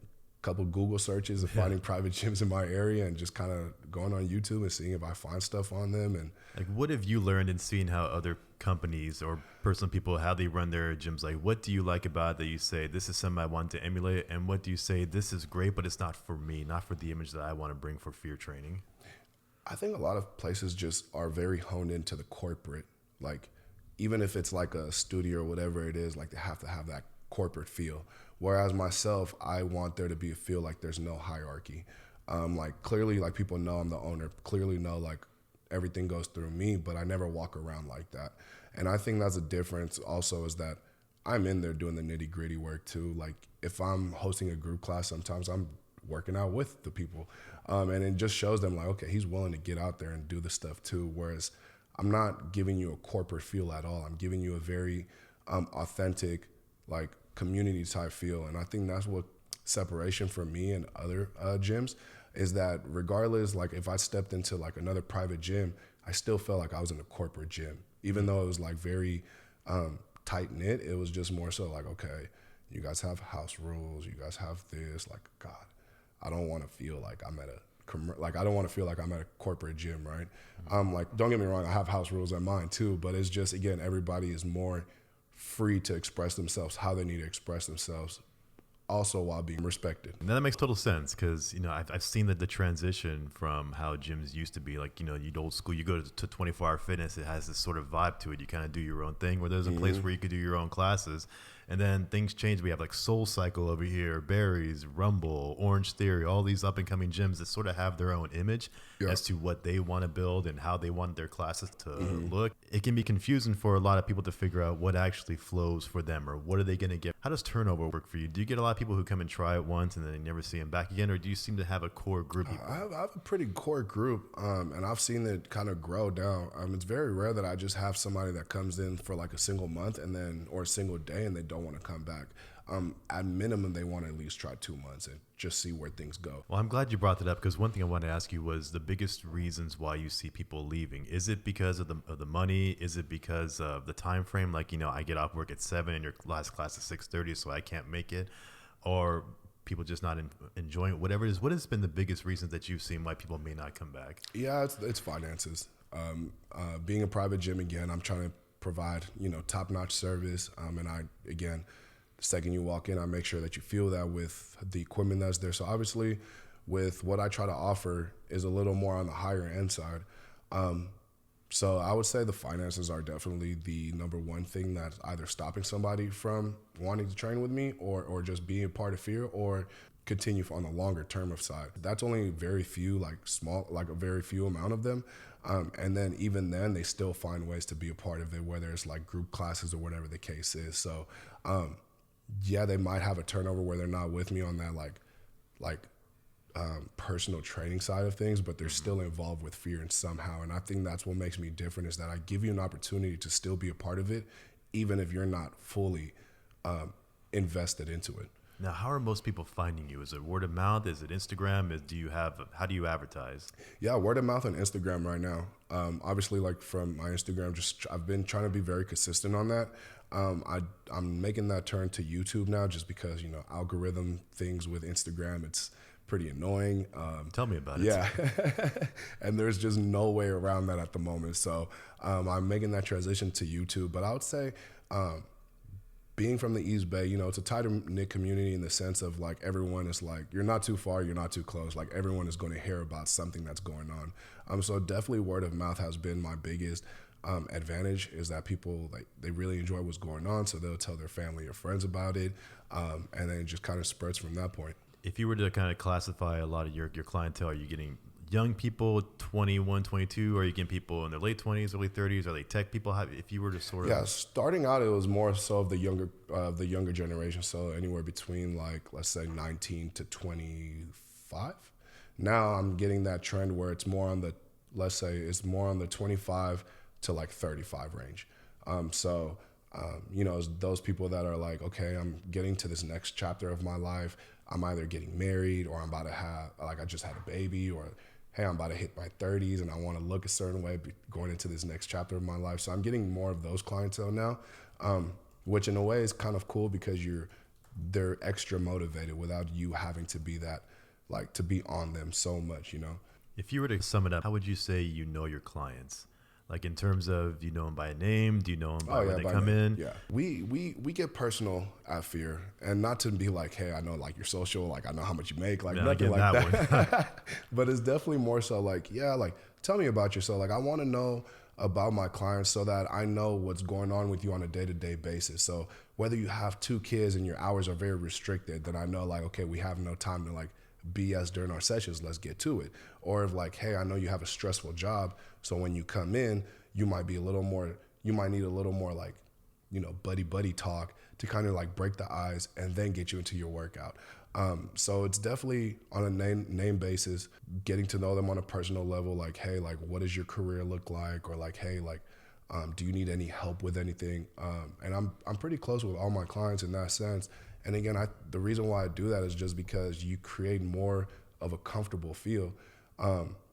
couple Google searches of finding private gyms in my area, and just kind of going on YouTube and seeing if I find stuff on them. And like, what have you learned in seeing how other companies or personal people, how they run their gyms? Like, what do you like about it that you say, this is something I want to emulate? And what do you say, this is great, but it's not for me, not for the image that I want to bring for FEAR training? I think a lot of places just are very honed into the corporate. Like, even if it's like a studio or whatever it is, like they have to have that corporate feel. Whereas myself, I want there to be a feel like there's no hierarchy. Like clearly, like people know I'm the owner, clearly know like everything goes through me, but I never walk around like that. And I think that's a difference also, is that I'm in there doing the nitty gritty work too. Like if I'm hosting a group class, sometimes I'm working out with the people. And it just shows them like, okay, he's willing to get out there and do the stuff too. Whereas I'm not giving you a corporate feel at all. I'm giving you a very authentic, like community type feel. And I think that's what separation from me and other gyms is, that regardless, like if I stepped into like another private gym, I still felt like I was in a corporate gym, even though it was like very tight knit. It was just more so like, okay, you guys have house rules, you guys have this, like, God, I don't want to feel like I'm at I don't want to feel like I'm at a corporate gym, right? Like, don't get me wrong, I have house rules at mine too, but it's just, again, everybody is more free to express themselves how they need to express themselves, also while being respected. And that makes total sense, because you know I've seen the transition from how gyms used to be. Like, you know, you'd old school, you go to 24-hour fitness, it has this sort of vibe to it. You kind of do your own thing, where there's a place where you could do your own classes. And then things change. We have like Soul Cycle over here, Barry's, Rumble, Orange Theory, all these up and coming gyms that sort of have their own image as to what they want to build and how they want their classes to look. It can be confusing for a lot of people to figure out what actually flows for them, or what are they going to get. How does turnover work for you? Do you get a lot of people who come and try it once and then they never see them back again, or do you seem to have a core group? I have a pretty core group, and I've seen it kind of grow down. It's very rare that I just have somebody that comes in for like a single month or a single day, and they don't want to come back. At minimum, they want to at least try 2 months and just see where things go. Well, I'm glad you brought that up, because one thing I wanted to ask you was the biggest reasons why you see people leaving. Is it because of the money? Is it because of the time frame? Like, you know, I get off work at 7 and your last class is 6:30, so I can't make it. Or people just not enjoying it, whatever it is. What has been the biggest reasons that you've seen why people may not come back? Yeah, it's finances. Being a private gym, again, I'm trying to provide, you know, top-notch service. And the second you walk in, I make sure that you feel that with the equipment that's there. So obviously, with what I try to offer is a little more on the higher end side. So I would say the finances are definitely the number one thing that's either stopping somebody from wanting to train with me, or just being a part of FEAR, or continue on the longer term of side. That's only very few, like a very few amount of them. And then even then, they still find ways to be a part of it, whether it's like group classes or whatever the case is. So yeah, they might have a turnover where they're not with me on that personal training side of things, but they're still involved with FEAR and somehow. And I think that's what makes me different, is that I give you an opportunity to still be a part of it, even if you're not fully invested into it. Now, how are most people finding you? Is it word of mouth? Is it Instagram? How do you advertise? Yeah, word of mouth on Instagram right now. Obviously, like from my Instagram, I've been trying to be very consistent on that. I'm making that turn to YouTube now, just because algorithm things with Instagram, it's pretty annoying. Tell me about it. Yeah, and there's just no way around that at the moment. So I'm making that transition to YouTube. But I would say, being from the East Bay, it's a tighter knit community in the sense of like everyone is like, you're not too far, you're not too close. Like everyone is going to hear about something that's going on. So definitely word of mouth has been my biggest advantage, is that people they really enjoy what's going on, so they'll tell their family or friends about it, and then it just kind of spurts from that point. If you were to kind of classify a lot of your clientele, are you getting young people, 21, 22? Or are you getting people in their late 20s, early 30s? Are they tech people? If you were to sort of... Yeah, starting out, it was more so of the younger generation, so anywhere between let's say 19 to 25. Now I'm getting that trend where it's more on the, let's say it's more on the 25 to 35 range. It's those people that are like, okay, I'm getting to this next chapter of my life. I'm either getting married, or I'm about to have, I just had a baby, or hey, I'm about to hit my 30s and I want to look a certain way going into this next chapter of my life. So I'm getting more of those clientele now, which in a way is kind of cool, because they're extra motivated without you having to be that, to be on them so much, If you were to sum it up, how would you say you know your clients? Like in terms of, do you know them by name? Do you know them by when they come in? Yeah, we get personal at FEAR, and not to be like, hey, I know your social, I know how much you make, nothing like that. But it's definitely more so tell me about yourself. I want to know about my clients so that I know what's going on with you on a day-to-day basis. So whether you have 2 kids and your hours are very restricted, then I know okay, we have no time to BS during our sessions, let's get to it. Or if hey, I know you have a stressful job, so when you come in, you might need a little more buddy talk to kind of break the ice and then get you into your workout. So it's definitely on a name basis, getting to know them on a personal level, hey, what does your career look like? Or hey, do you need any help with anything? And I'm pretty close with all my clients in that sense. And again, the reason why I do that is just because you create more of a comfortable feel.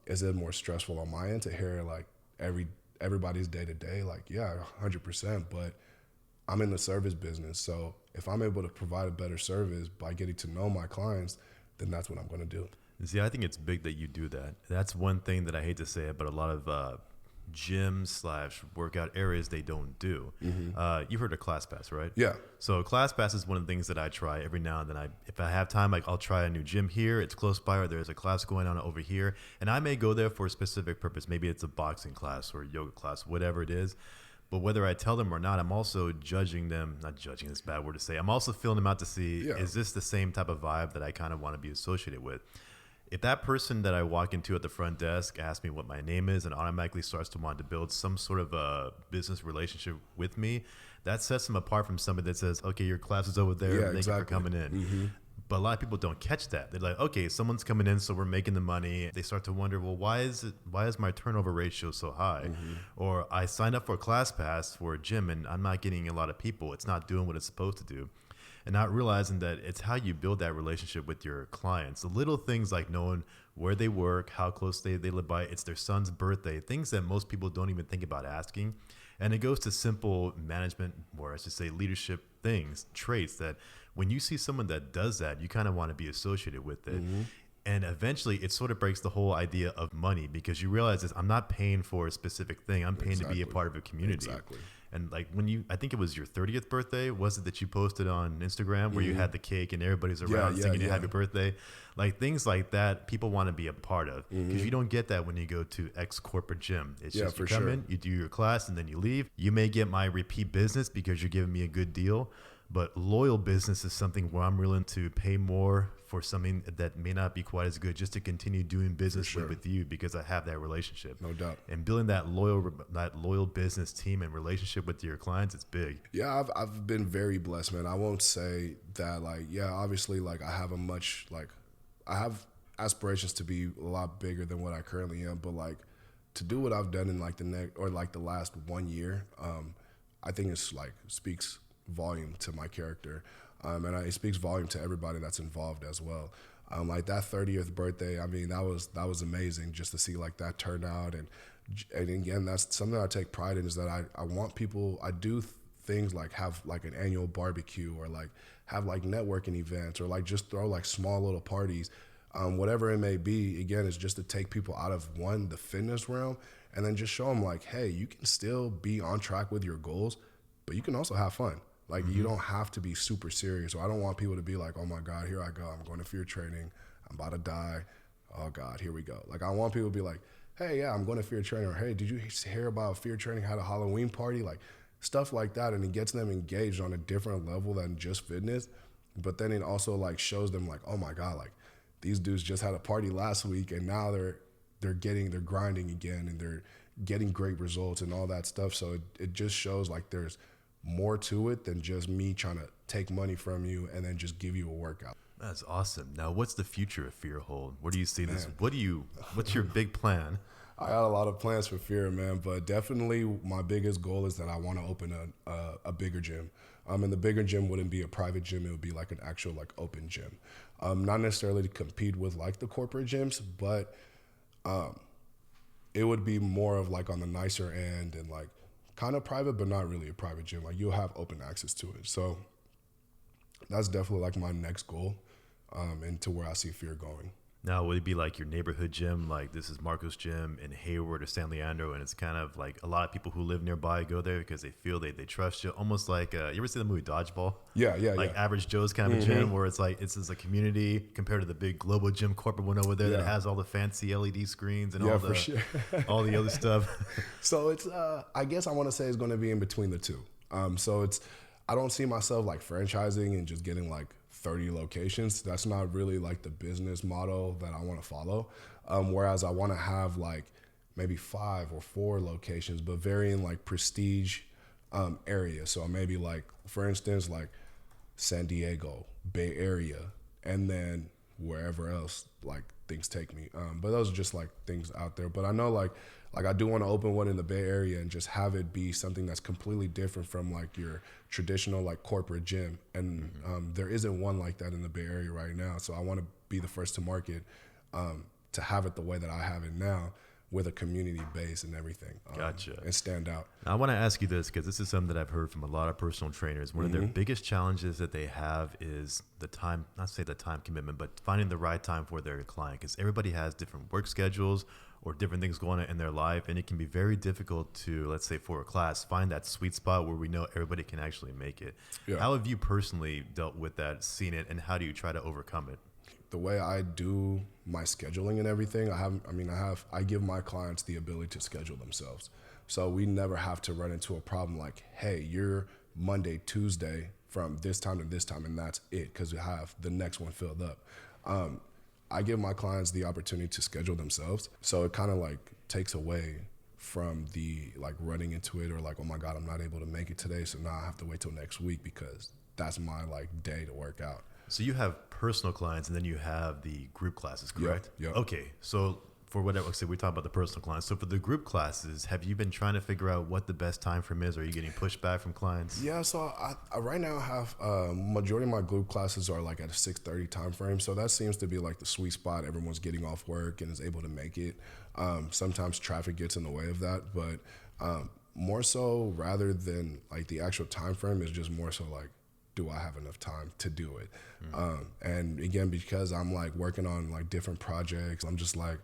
Is it more stressful on my end to hear everybody's day to day? Yeah, 100%. But I'm in the service business, so if I'm able to provide a better service by getting to know my clients, then that's what I'm going to do. See, I think it's big that you do that. That's one thing that I hate to say it, but a lot of gym/workout areas they don't do. Mm-hmm. You've heard of ClassPass, right? Yeah. So ClassPass is one of the things that I try every now and then. If I have time, I'll try a new gym here. It's close by, or there's a class going on over here, and I may go there for a specific purpose. Maybe it's a boxing class or a yoga class, whatever it is. But whether I tell them or not, I'm also judging them. Not judging is a bad word to say. I'm also filling them out to see, is this the same type of vibe that I kind of want to be associated with? If that person that I walk into at the front desk asks me what my name is and automatically starts to want to build some sort of a business relationship with me, that sets them apart from somebody that says, okay, your class is over there. Thank you for coming in. Mm-hmm. But a lot of people don't catch that. They're like, okay, someone's coming in, so we're making the money. They start to wonder, well, why is my turnover ratio so high? Mm-hmm. Or I signed up for a ClassPass for a gym and I'm not getting a lot of people. It's not doing what it's supposed to do. And not realizing that it's how you build that relationship with your clients. The little things like knowing where they work, how close they live by, it's their son's birthday, things that most people don't even think about asking. And it goes to simple management, or I should say leadership things, traits that when you see someone that does that, you kind of want to be associated with it. Mm-hmm. And eventually it sort of breaks the whole idea of money, because you realize this, I'm not paying for a specific thing. I'm paying to be a part of a community. Exactly. And I think it was your 30th birthday, was it, that you posted on Instagram where you had the cake and everybody's around singing happy birthday? Things like that, people want to be a part of, because you don't get that when you go to X corporate gym. It's just you come in, you do your class, and then you leave. You may get my repeat business because you're giving me a good deal, but loyal business is something where I'm willing to pay more for something that may not be quite as good, just to continue doing business with you, because I have that relationship. No doubt. And building that loyal business team and relationship with your clients, it's big. Yeah, I've been very blessed, man. I won't say that obviously I have I have aspirations to be a lot bigger than what I currently am, but to do what I've done in the last 1 year, I think it's speaks volume to my character. And it speaks volume to everybody that's involved as well. Like that 30th birthday, I mean, that was amazing just to see like that turnout. And again, that's something I take pride in, is that I want people, I do things like have like an annual barbecue, or like have like networking events, or like just throw like small little parties. Whatever it may be, again, is just to take people out of the fitness realm, and then just show them like, hey, you can still be on track with your goals, but you can also have fun. Like, you don't have to be super serious. Or I don't want people to be like, oh my God, here I go. I'm going to FEAR training. I'm about to die. Oh God, here we go. Like, I want people to be like, hey, yeah, I'm going to FEAR training. Or, hey, did you hear about FEAR training had a Halloween party? Like, stuff like that. And it gets them engaged on a different level than just fitness. But then it also like shows them like, oh my God, like these dudes just had a party last week, and now they're grinding again, and they're getting great results and all that stuff. So it just shows like there's more to it than just me trying to take money from you and then just give you a workout. That's awesome. Now, what's the future of FEAR hold? Where do you see this? What's your big plan? I got a lot of plans for FEAR, man, but definitely my biggest goal is that I want to open a bigger gym. And the bigger gym wouldn't be a private gym. It would be like an actual like open gym. Not necessarily to compete with like the corporate gyms, but it would be more of like on the nicer end, and like kind of private, but not really a private gym. Like, you'll have open access to it. So that's definitely like my next goal, and to where I see FEAR going. Now, would it be like your neighborhood gym? Like, this is Markos Gym in Hayward or San Leandro, and it's kind of like a lot of people who live nearby go there because they feel they trust you. Almost like, you ever see the movie Dodgeball? Yeah. Like Average Joe's kind of a gym, where it's like, it's a community compared to the big global gym corporate one over there that has all the fancy LED screens and all the other stuff. So it's, I guess I want to say it's going to be in between the two. So I don't see myself like franchising and just getting like 30 locations. That's not really like the business model that I want to follow. Whereas I want to have like maybe 5 or 4 locations, but varying like prestige areas. So maybe like, for instance, like San Diego, Bay Area, and then wherever else like things take me. But those are just like things out there. But I know like I do want to open one in the Bay Area and just have it be something that's completely different from like your traditional like corporate gym. And there isn't one like that in the Bay Area right now. So I want to be the first to market, to have it the way that I have it now, with a community base and everything. Gotcha. And stand out. Now, I want to ask you this, because this is something that I've heard from a lot of personal trainers. One of their biggest challenges that they have is the time, not say the time commitment, but finding the right time for their client, because everybody has different work schedules or different things going on in their life. And it can be very difficult to, let's say for a class, find that sweet spot where we know everybody can actually make it. Yeah. How have you personally dealt with that, seen it, and how do you try to overcome it? The way I do my scheduling and everything, I give my clients the ability to schedule themselves. So we never have to run into a problem like, hey, you're Monday, Tuesday from this time to this time, and that's it, because we have the next one filled up. I give my clients the opportunity to schedule themselves. So it kind of like takes away from the like running into it, or like, oh my God, I'm not able to make it today, so now I have to wait till next week because that's my like day to work out. So you have personal clients, and then you have the group classes, correct? Yeah. Okay, so for whatever, so we're talking about the personal clients. So for the group classes, have you been trying to figure out what the best time frame is? Are you getting pushback from clients? Yeah, so I right now have majority of my group classes are like at a 6:30 time frame. So that seems to be like the sweet spot. Everyone's getting off work and is able to make it. Sometimes traffic gets in the way of that, but more so rather than like the actual time frame is just more so like, do I have enough time to do it? And again, because I'm like working on like different projects, I'm just like,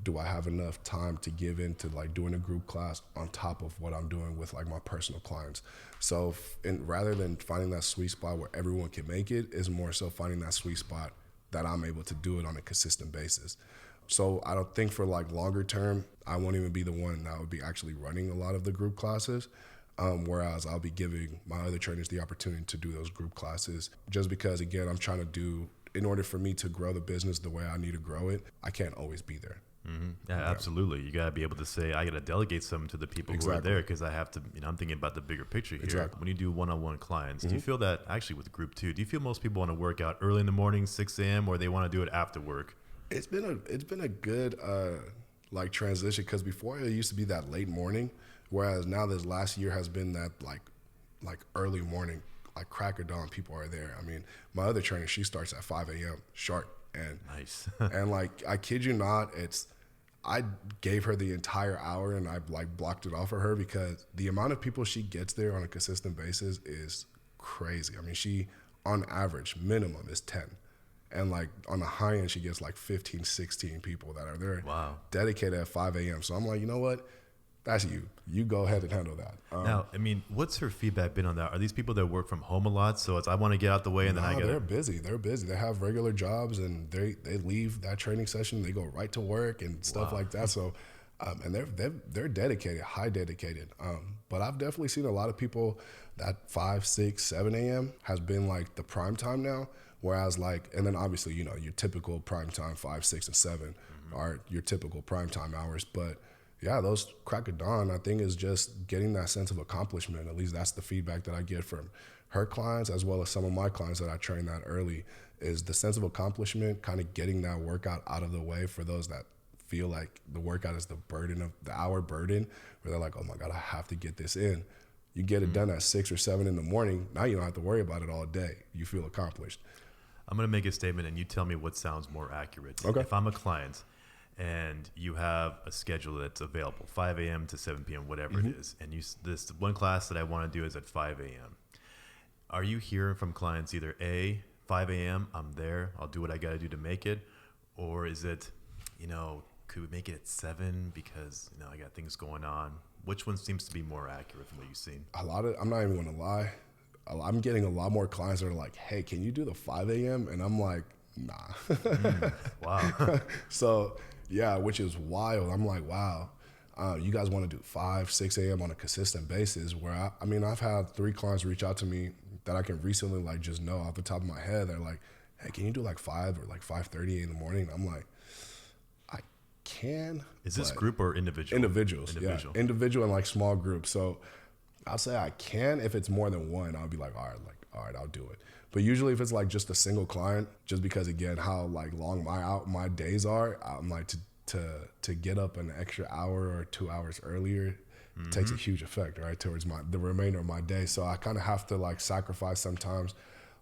do I have enough time to give into like doing a group class on top of what I'm doing with like my personal clients? So rather than finding that sweet spot where everyone can make it, is more so finding that sweet spot that I'm able to do it on a consistent basis. So I don't think for like longer term, I won't even be the one that would be actually running a lot of the group classes. Whereas I'll be giving my other trainers the opportunity to do those group classes, just because, again, I'm trying to do, in order for me to grow the business the way I need to grow it, I can't always be there. Yeah, absolutely. You got to be able to say, I got to delegate some to the people who are there, because I have to, I'm thinking about the bigger picture here. When you do one-on-one clients, do you feel that, actually with group 2, do you feel most people want to work out early in the morning, 6 a.m., or they want to do it after work? It's been a good like transition, because before it used to be that late morning, whereas now this last year has been that like early morning like crack of dawn, people are there. I mean, my other trainer, she starts at 5 a.m. sharp. And Nice. and like, I kid you not, I gave her the entire hour and I like blocked it off for her because the amount of people she gets there on a consistent basis is crazy. I mean, she on average minimum is 10. And like on the high end, she gets like 15, 16 people that are there. Wow. Dedicated at 5 a.m. So I'm like, you know what? That's you. You go ahead and handle that. Now, I mean, what's her feedback been on that? Are these people that work from home a lot? So it's, I want to get out the way and then I get They're busy. They're busy. They have regular jobs and they leave that training session. They go right to work and stuff like that. So, and they're dedicated, high dedicated. But I've definitely seen a lot of people that 5, 6, 7 a.m. has been like the prime time now. Whereas like, and then obviously, you know, your typical prime time, 5, 6, and 7 are your typical prime time hours. But yeah, those crack of dawn, I think, is just getting that sense of accomplishment. At least that's the feedback that I get from her clients, as well as some of my clients that I train that early, is the sense of accomplishment, kind of getting that workout out of the way for those that feel like the workout is the burden of the hour burden, where they're like, oh my God, I have to get this in. You get it done at 6 or 7 in the morning. Now you don't have to worry about it all day. You feel accomplished. I'm going to make a statement and you tell me what sounds more accurate. Okay. If I'm a client and you have a schedule that's available, 5 a.m. to 7 p.m., whatever it is, and this one class that I want to do is at 5 a.m., are you hearing from clients either A, 5 a.m., I'm there, I'll do what I got to do to make it, or is it, you know, could we make it at 7 because, you know, I got things going on? Which one seems to be more accurate from what you've seen? I'm not even going to lie, I'm getting a lot more clients that are like, hey, can you do the 5 a.m.? And I'm like, nah. Wow. So, yeah, which is wild. I'm like, wow, you guys want to do 5, 6 a.m. on a consistent basis, where I mean, I've had 3 clients reach out to me that I can recently like just know off the top of my head. They're like, hey, can you do like 5 or like 5:30 in the morning? I'm like, I can. Is this group or individual? Individuals, yeah. Individual and like small groups. So I'll say I can. If it's more than one, I'll be like, all right, I'll do it. But usually if it's like just a single client, just because again, how like long my days are, I'm like to get up an extra hour or 2 hours earlier takes a huge effect, right, towards the remainder of my day. So I kind of have to like sacrifice sometimes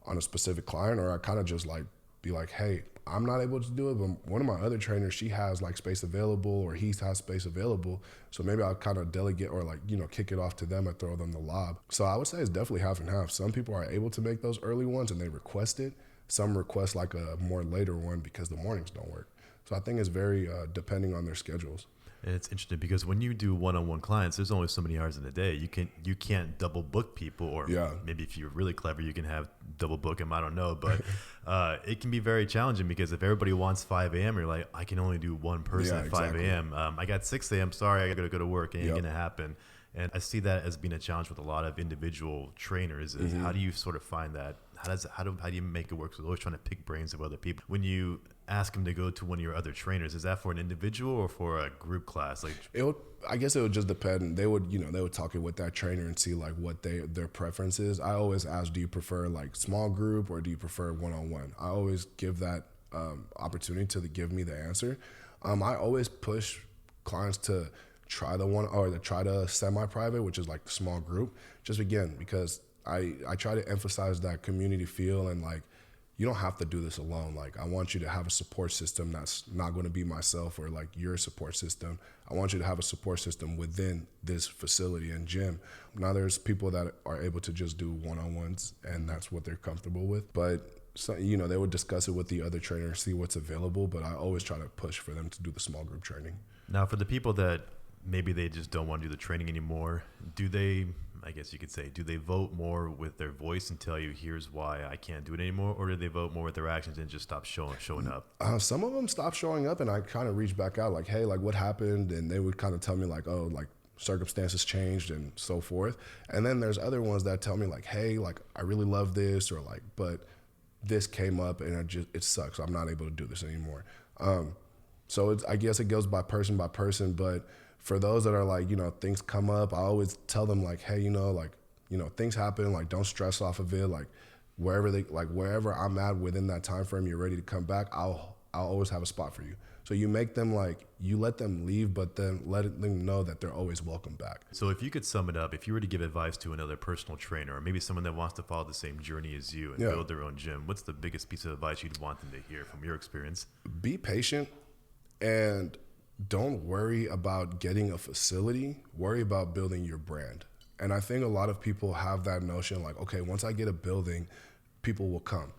on a specific client, or I kind of just like be like, hey, I'm not able to do it, but one of my other trainers, she has like space available, or he has space available. So maybe I'll kind of delegate or like, you know, kick it off to them and throw them the lob. So I would say it's definitely half and half. Some people are able to make those early ones and they request it. Some request like a more later one because the mornings don't work. So I think it's very depending on their schedules. And it's interesting because when you do one-on-one clients, there's only so many hours in a day. You can't double book people, or maybe if you're really clever, you can have double book them. I don't know, but it can be very challenging because if everybody wants 5 a.m., you're like, I can only do one person at 5 a.m. I got 6 a.m. Sorry, I got to go to work. It ain't gonna happen. And I see that as being a challenge with a lot of individual trainers. Is how do you sort of find that? How do you make it work? So always trying to pick brains of other people. When you ask them to go to one of your other trainers, is that for an individual or for a group class? Like I guess it would just depend. They would talk it with that trainer and see like what their preference is. I always ask, do you prefer like small group or do you prefer one-on-one? I always give that opportunity to give me the answer. I always push clients to try the semi-private, which is like the small group, just again because I try to emphasize that community feel, and like, you don't have to do this alone. Like, I want you to have a support system that's not going to be myself or like your support system. I want you to have a support system within this facility and gym. Now there's people that are able to just do one-on-ones and that's what they're comfortable with. But so, you know, they would discuss it with the other trainer, see what's available. But I always try to push for them to do the small group training. Now, for the people that maybe they just don't want to do the training anymore, do they, I guess you could say, do they vote more with their voice and tell you, here's why I can't do it anymore? Or do they vote more with their actions and just stop showing up? Some of them stop showing up, and I kind of reach back out like, hey, like what happened? And they would kind of tell me like, oh, like circumstances changed and so forth. And then there's other ones that tell me like, hey, like I really love this, or like, but this came up and it sucks. I'm not able to do this anymore. So I guess it goes by person, but for those that are like, you know, things come up, I always tell them like, hey, things happen, like don't stress off of it. Like wherever I'm at within that time frame, you're ready to come back, I'll always have a spot for you. So you make them like, you let them leave, but then let them know that they're always welcome back. So if you could sum it up, if you were to give advice to another personal trainer, or maybe someone that wants to follow the same journey as you and build their own gym, what's the biggest piece of advice you'd want them to hear from your experience? Be patient and don't worry about getting a facility. Worry about building your brand. And I think a lot of people have that notion like, okay, once I get a building, people will come.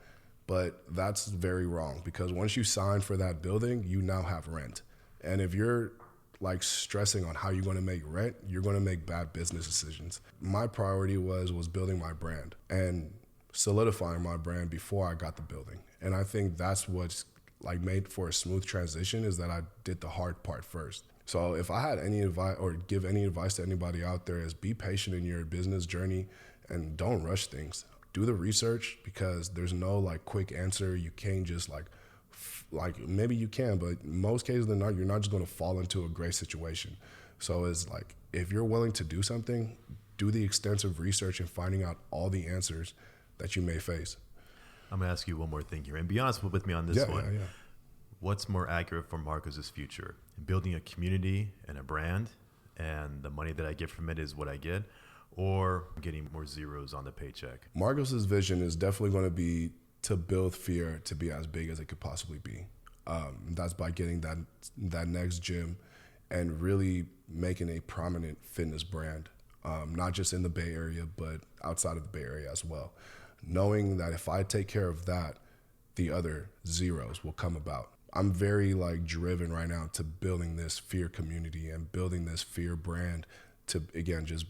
But that's very wrong, because once you sign for that building, you now have rent. And if you're like stressing on how you're going to make rent, you're going to make bad business decisions. My priority was building my brand and solidifying my brand before I got the building. And I think that's what's like made for a smooth transition, is that I did the hard part first. So if I had any advice or give any advice to anybody out there, is be patient in your business journey and don't rush things. Do the research, because there's no like quick answer. You can't just like maybe you can, but in most cases you're not just going to fall into a great situation. So it's like, if you're willing to do something, do the extensive research and finding out all the answers that you may face. I'm going to ask you one more thing here, and be honest with me on this one. Yeah. What's more accurate for Markos' future? Building a community and a brand, and the money that I get from it is what I get, or getting more zeros on the paycheck? Markos' vision is definitely going to be to build FEAR to be as big as it could possibly be. That's by getting that next gym and really making a prominent fitness brand, not just in the Bay Area, but outside of the Bay Area as well. Knowing that if I take care of that, the other zeros will come about. I'm very like driven right now to building this FEAR community and building this FEAR brand to, again, just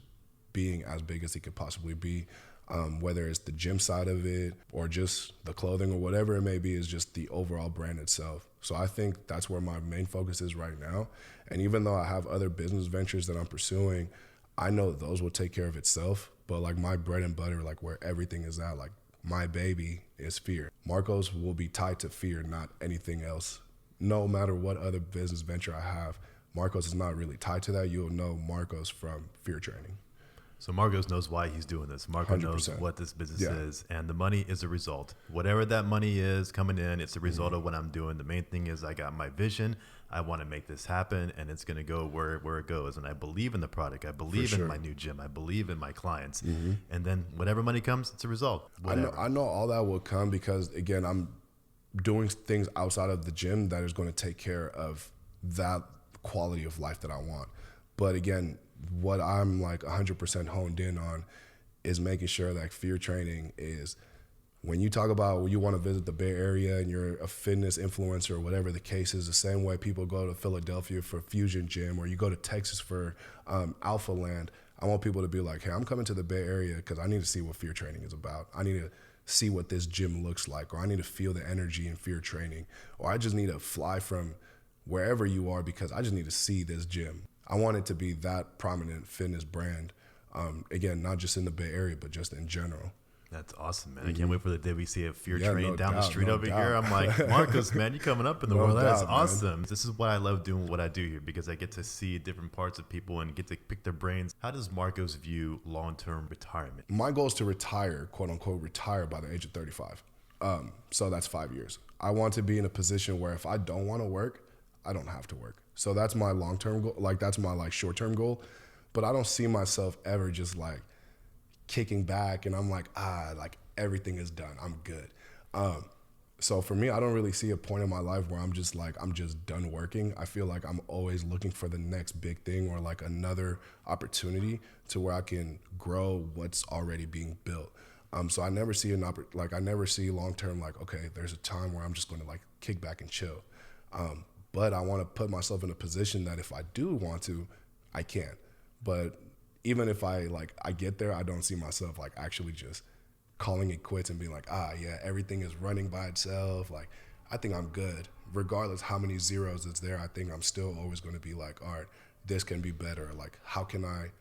being as big as it could possibly be. Whether it's the gym side of it or just the clothing or whatever it may be, is just the overall brand itself. So I think that's where my main focus is right now. And even though I have other business ventures that I'm pursuing, I know those will take care of itself. But like my bread and butter, like where everything is at, like my baby is FEAR. Markos will be tied to FEAR, not anything else. No matter what other business venture I have, Markos is not really tied to that. You'll know Markos from FEAR Training. So Markos knows why he's doing this. Markos knows what this business is, and the money is a result. Whatever that money is coming in, it's a result of what I'm doing. The main thing is I got my vision. I want to make this happen, and it's going to go where it goes. And I believe in the product. I believe in my new gym. I believe in my clients. And then whatever money comes, it's a result. I know all that will come because, again, I'm doing things outside of the gym that is going to take care of that quality of life that I want. But again, what I'm like 100% honed in on is making sure that FEAR Training is, when you talk about you want to visit the Bay Area and you're a fitness influencer or whatever the case is, the same way people go to Philadelphia for Fusion Gym or you go to Texas for Alpha Land, I want people to be like, hey, I'm coming to the Bay Area because I need to see what FEAR Training is about. I need to see what this gym looks like, or I need to feel the energy in FEAR Training, or I just need to fly from wherever you are because I just need to see this gym. I want it to be that prominent fitness brand, again, not just in the Bay Area, but just in general. That's awesome, man. I can't wait for the day we see a FEAR Train down the street over here. I'm like, Markos, man, you coming up in the world. That's awesome. Man. This is why I love doing what I do here, because I get to see different parts of people and get to pick their brains. How does Markos view long-term retirement? My goal is to retire, quote unquote, retire by the age of 35. So that's 5 years. I want to be in a position where if I don't want to work, I don't have to work. So that's my long-term goal. Like that's my like short-term goal, but I don't see myself ever just like kicking back and I'm like, like everything is done. I'm good. So for me, I don't really see a point in my life where I'm just done working. I feel like I'm always looking for the next big thing or like another opportunity to where I can grow what's already being built. So I never see I never see long-term like, okay, there's a time where I'm just going to like kick back and chill. But I want to put myself in a position that if I do want to, I can. But even if I get there, I don't see myself like actually just calling it quits and being like, yeah, everything is running by itself. Like, I think I'm good. Regardless how many zeros it's there, I think I'm still always going to be like, all right, this can be better. Like, how can I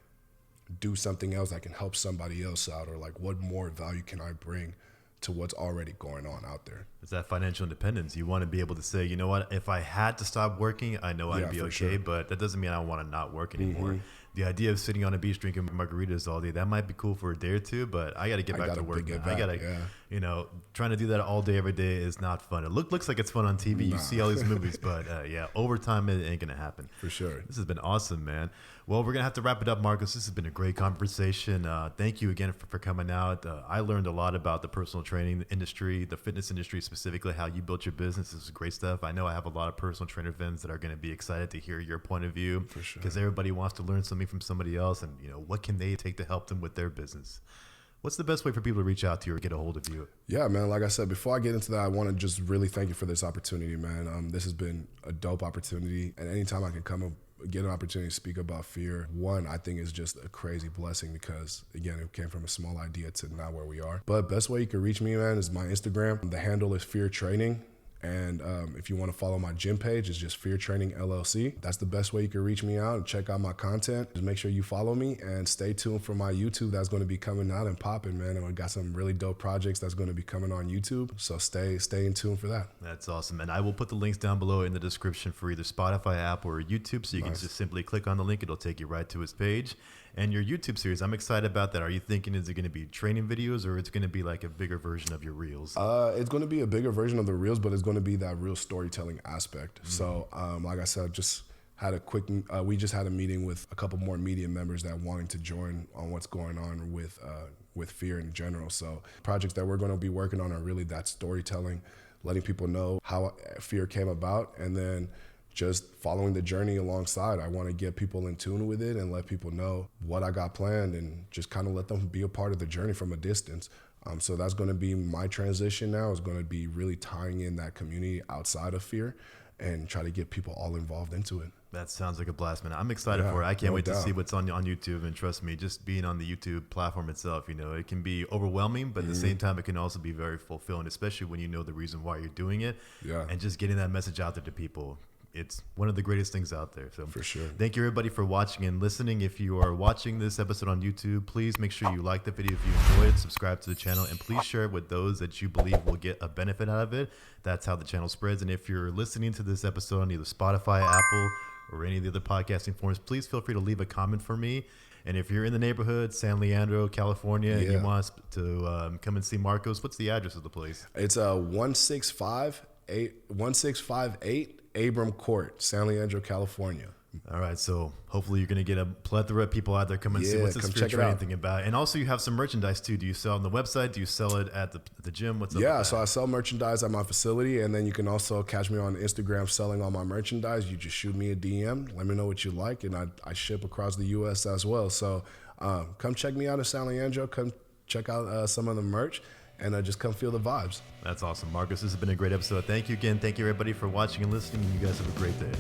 do something else that can help somebody else out? Or like, what more value can I bring to what's already going on out there? It's that financial independence. You want to be able to say, you know what, if I had to stop working, I know I'd be okay, sure. But that doesn't mean I want to not work anymore. The idea of sitting on a beach drinking margaritas all day, that might be cool for a day or two, but I got to get back to work. You know, trying to do that all day, every day is not fun. It looks like it's fun on TV. You see all these movies, but yeah, overtime, it ain't going to happen. For sure. This has been awesome, man. Well, we're going to have to wrap it up, Markos. This has been a great conversation. Thank you again for coming out. I learned a lot about the personal training industry, the fitness industry specifically, how you built your business. This is great stuff. I know I have a lot of personal trainer friends that are going to be excited to hear your point of view. For sure. Because everybody wants to learn something from somebody else, and you know, what can they take to help them with their business? What's the best way for people to reach out to you or get a hold of you? Yeah, man. Like I said, before I get into that, I want to just really thank you for this opportunity, man. This has been a dope opportunity. And anytime I can come up, get an opportunity to speak about fear, one, I think is just a crazy blessing because, again, it came from a small idea to now where we are. But best way you can reach me, man, is my Instagram. The handle is FEAR Training. And if you want to follow my gym page, it's just FEAR Training LLC. That's the best way you can reach me out and check out my content. Just make sure you follow me and stay tuned for my YouTube. That's going to be coming out and popping, man. And we got some really dope projects that's going to be coming on YouTube. So stay in tune for that. That's awesome. And I will put the links down below in the description for either Spotify app or YouTube. So you can just simply click on the link. It'll take you right to his page. And your YouTube series, I'm excited about that. Are you thinking, is it going to be training videos or it's going to be like a bigger version of your reels? It's going to be a bigger version of the reels, but it's going to be that real storytelling aspect. Mm-hmm. So like I said, we just had a meeting with a couple more media members that wanting to join on what's going on with fear in general. So projects that we're going to be working on are really that storytelling, letting people know how fear came about, and then just following the journey alongside. I want to get people in tune with it and let people know what I got planned and just kind of let them be a part of the journey from a distance. So that's going to be my transition now, is going to be really tying in that community outside of fear and try to get people all involved into it. That sounds like a blast, man. I'm excited for it. I can't wait to see what's on YouTube. And trust me, just being on the YouTube platform itself, you know, it can be overwhelming, but at the same time, it can also be very fulfilling, especially when you know the reason why you're doing it. Yeah. And just getting that message out there to people. It's one of the greatest things out there. So for sure. Thank you everybody for watching and listening. If you are watching this episode on YouTube, please make sure you like the video if you enjoyed, subscribe to the channel, and please share it with those that you believe will get a benefit out of it. That's how the channel spreads. And if you're listening to this episode on either Spotify, Apple, or any of the other podcasting forums, please feel free to leave a comment for me. And if you're in the neighborhood, San Leandro, California, and you want us to come and see Markos, what's the address of the place? It's 1658 Abram Ct, San Leandro, California. All right, so hopefully you're going to get a plethora of people out there come and see what's this FEAR Training thing about. And also you have some merchandise too. Do you sell on the website? Do you sell it at the gym? What's up with that? So I sell merchandise at my facility, and then you can also catch me on Instagram selling all my merchandise. You just shoot me a DM, let me know what you like, and I ship across the U.S. as well. So come check me out at San Leandro. Come check out some of the merch. And just come feel the vibes. That's awesome, Markos. This has been a great episode. Thank you again. Thank you, everybody, for watching and listening. And you guys have a great day.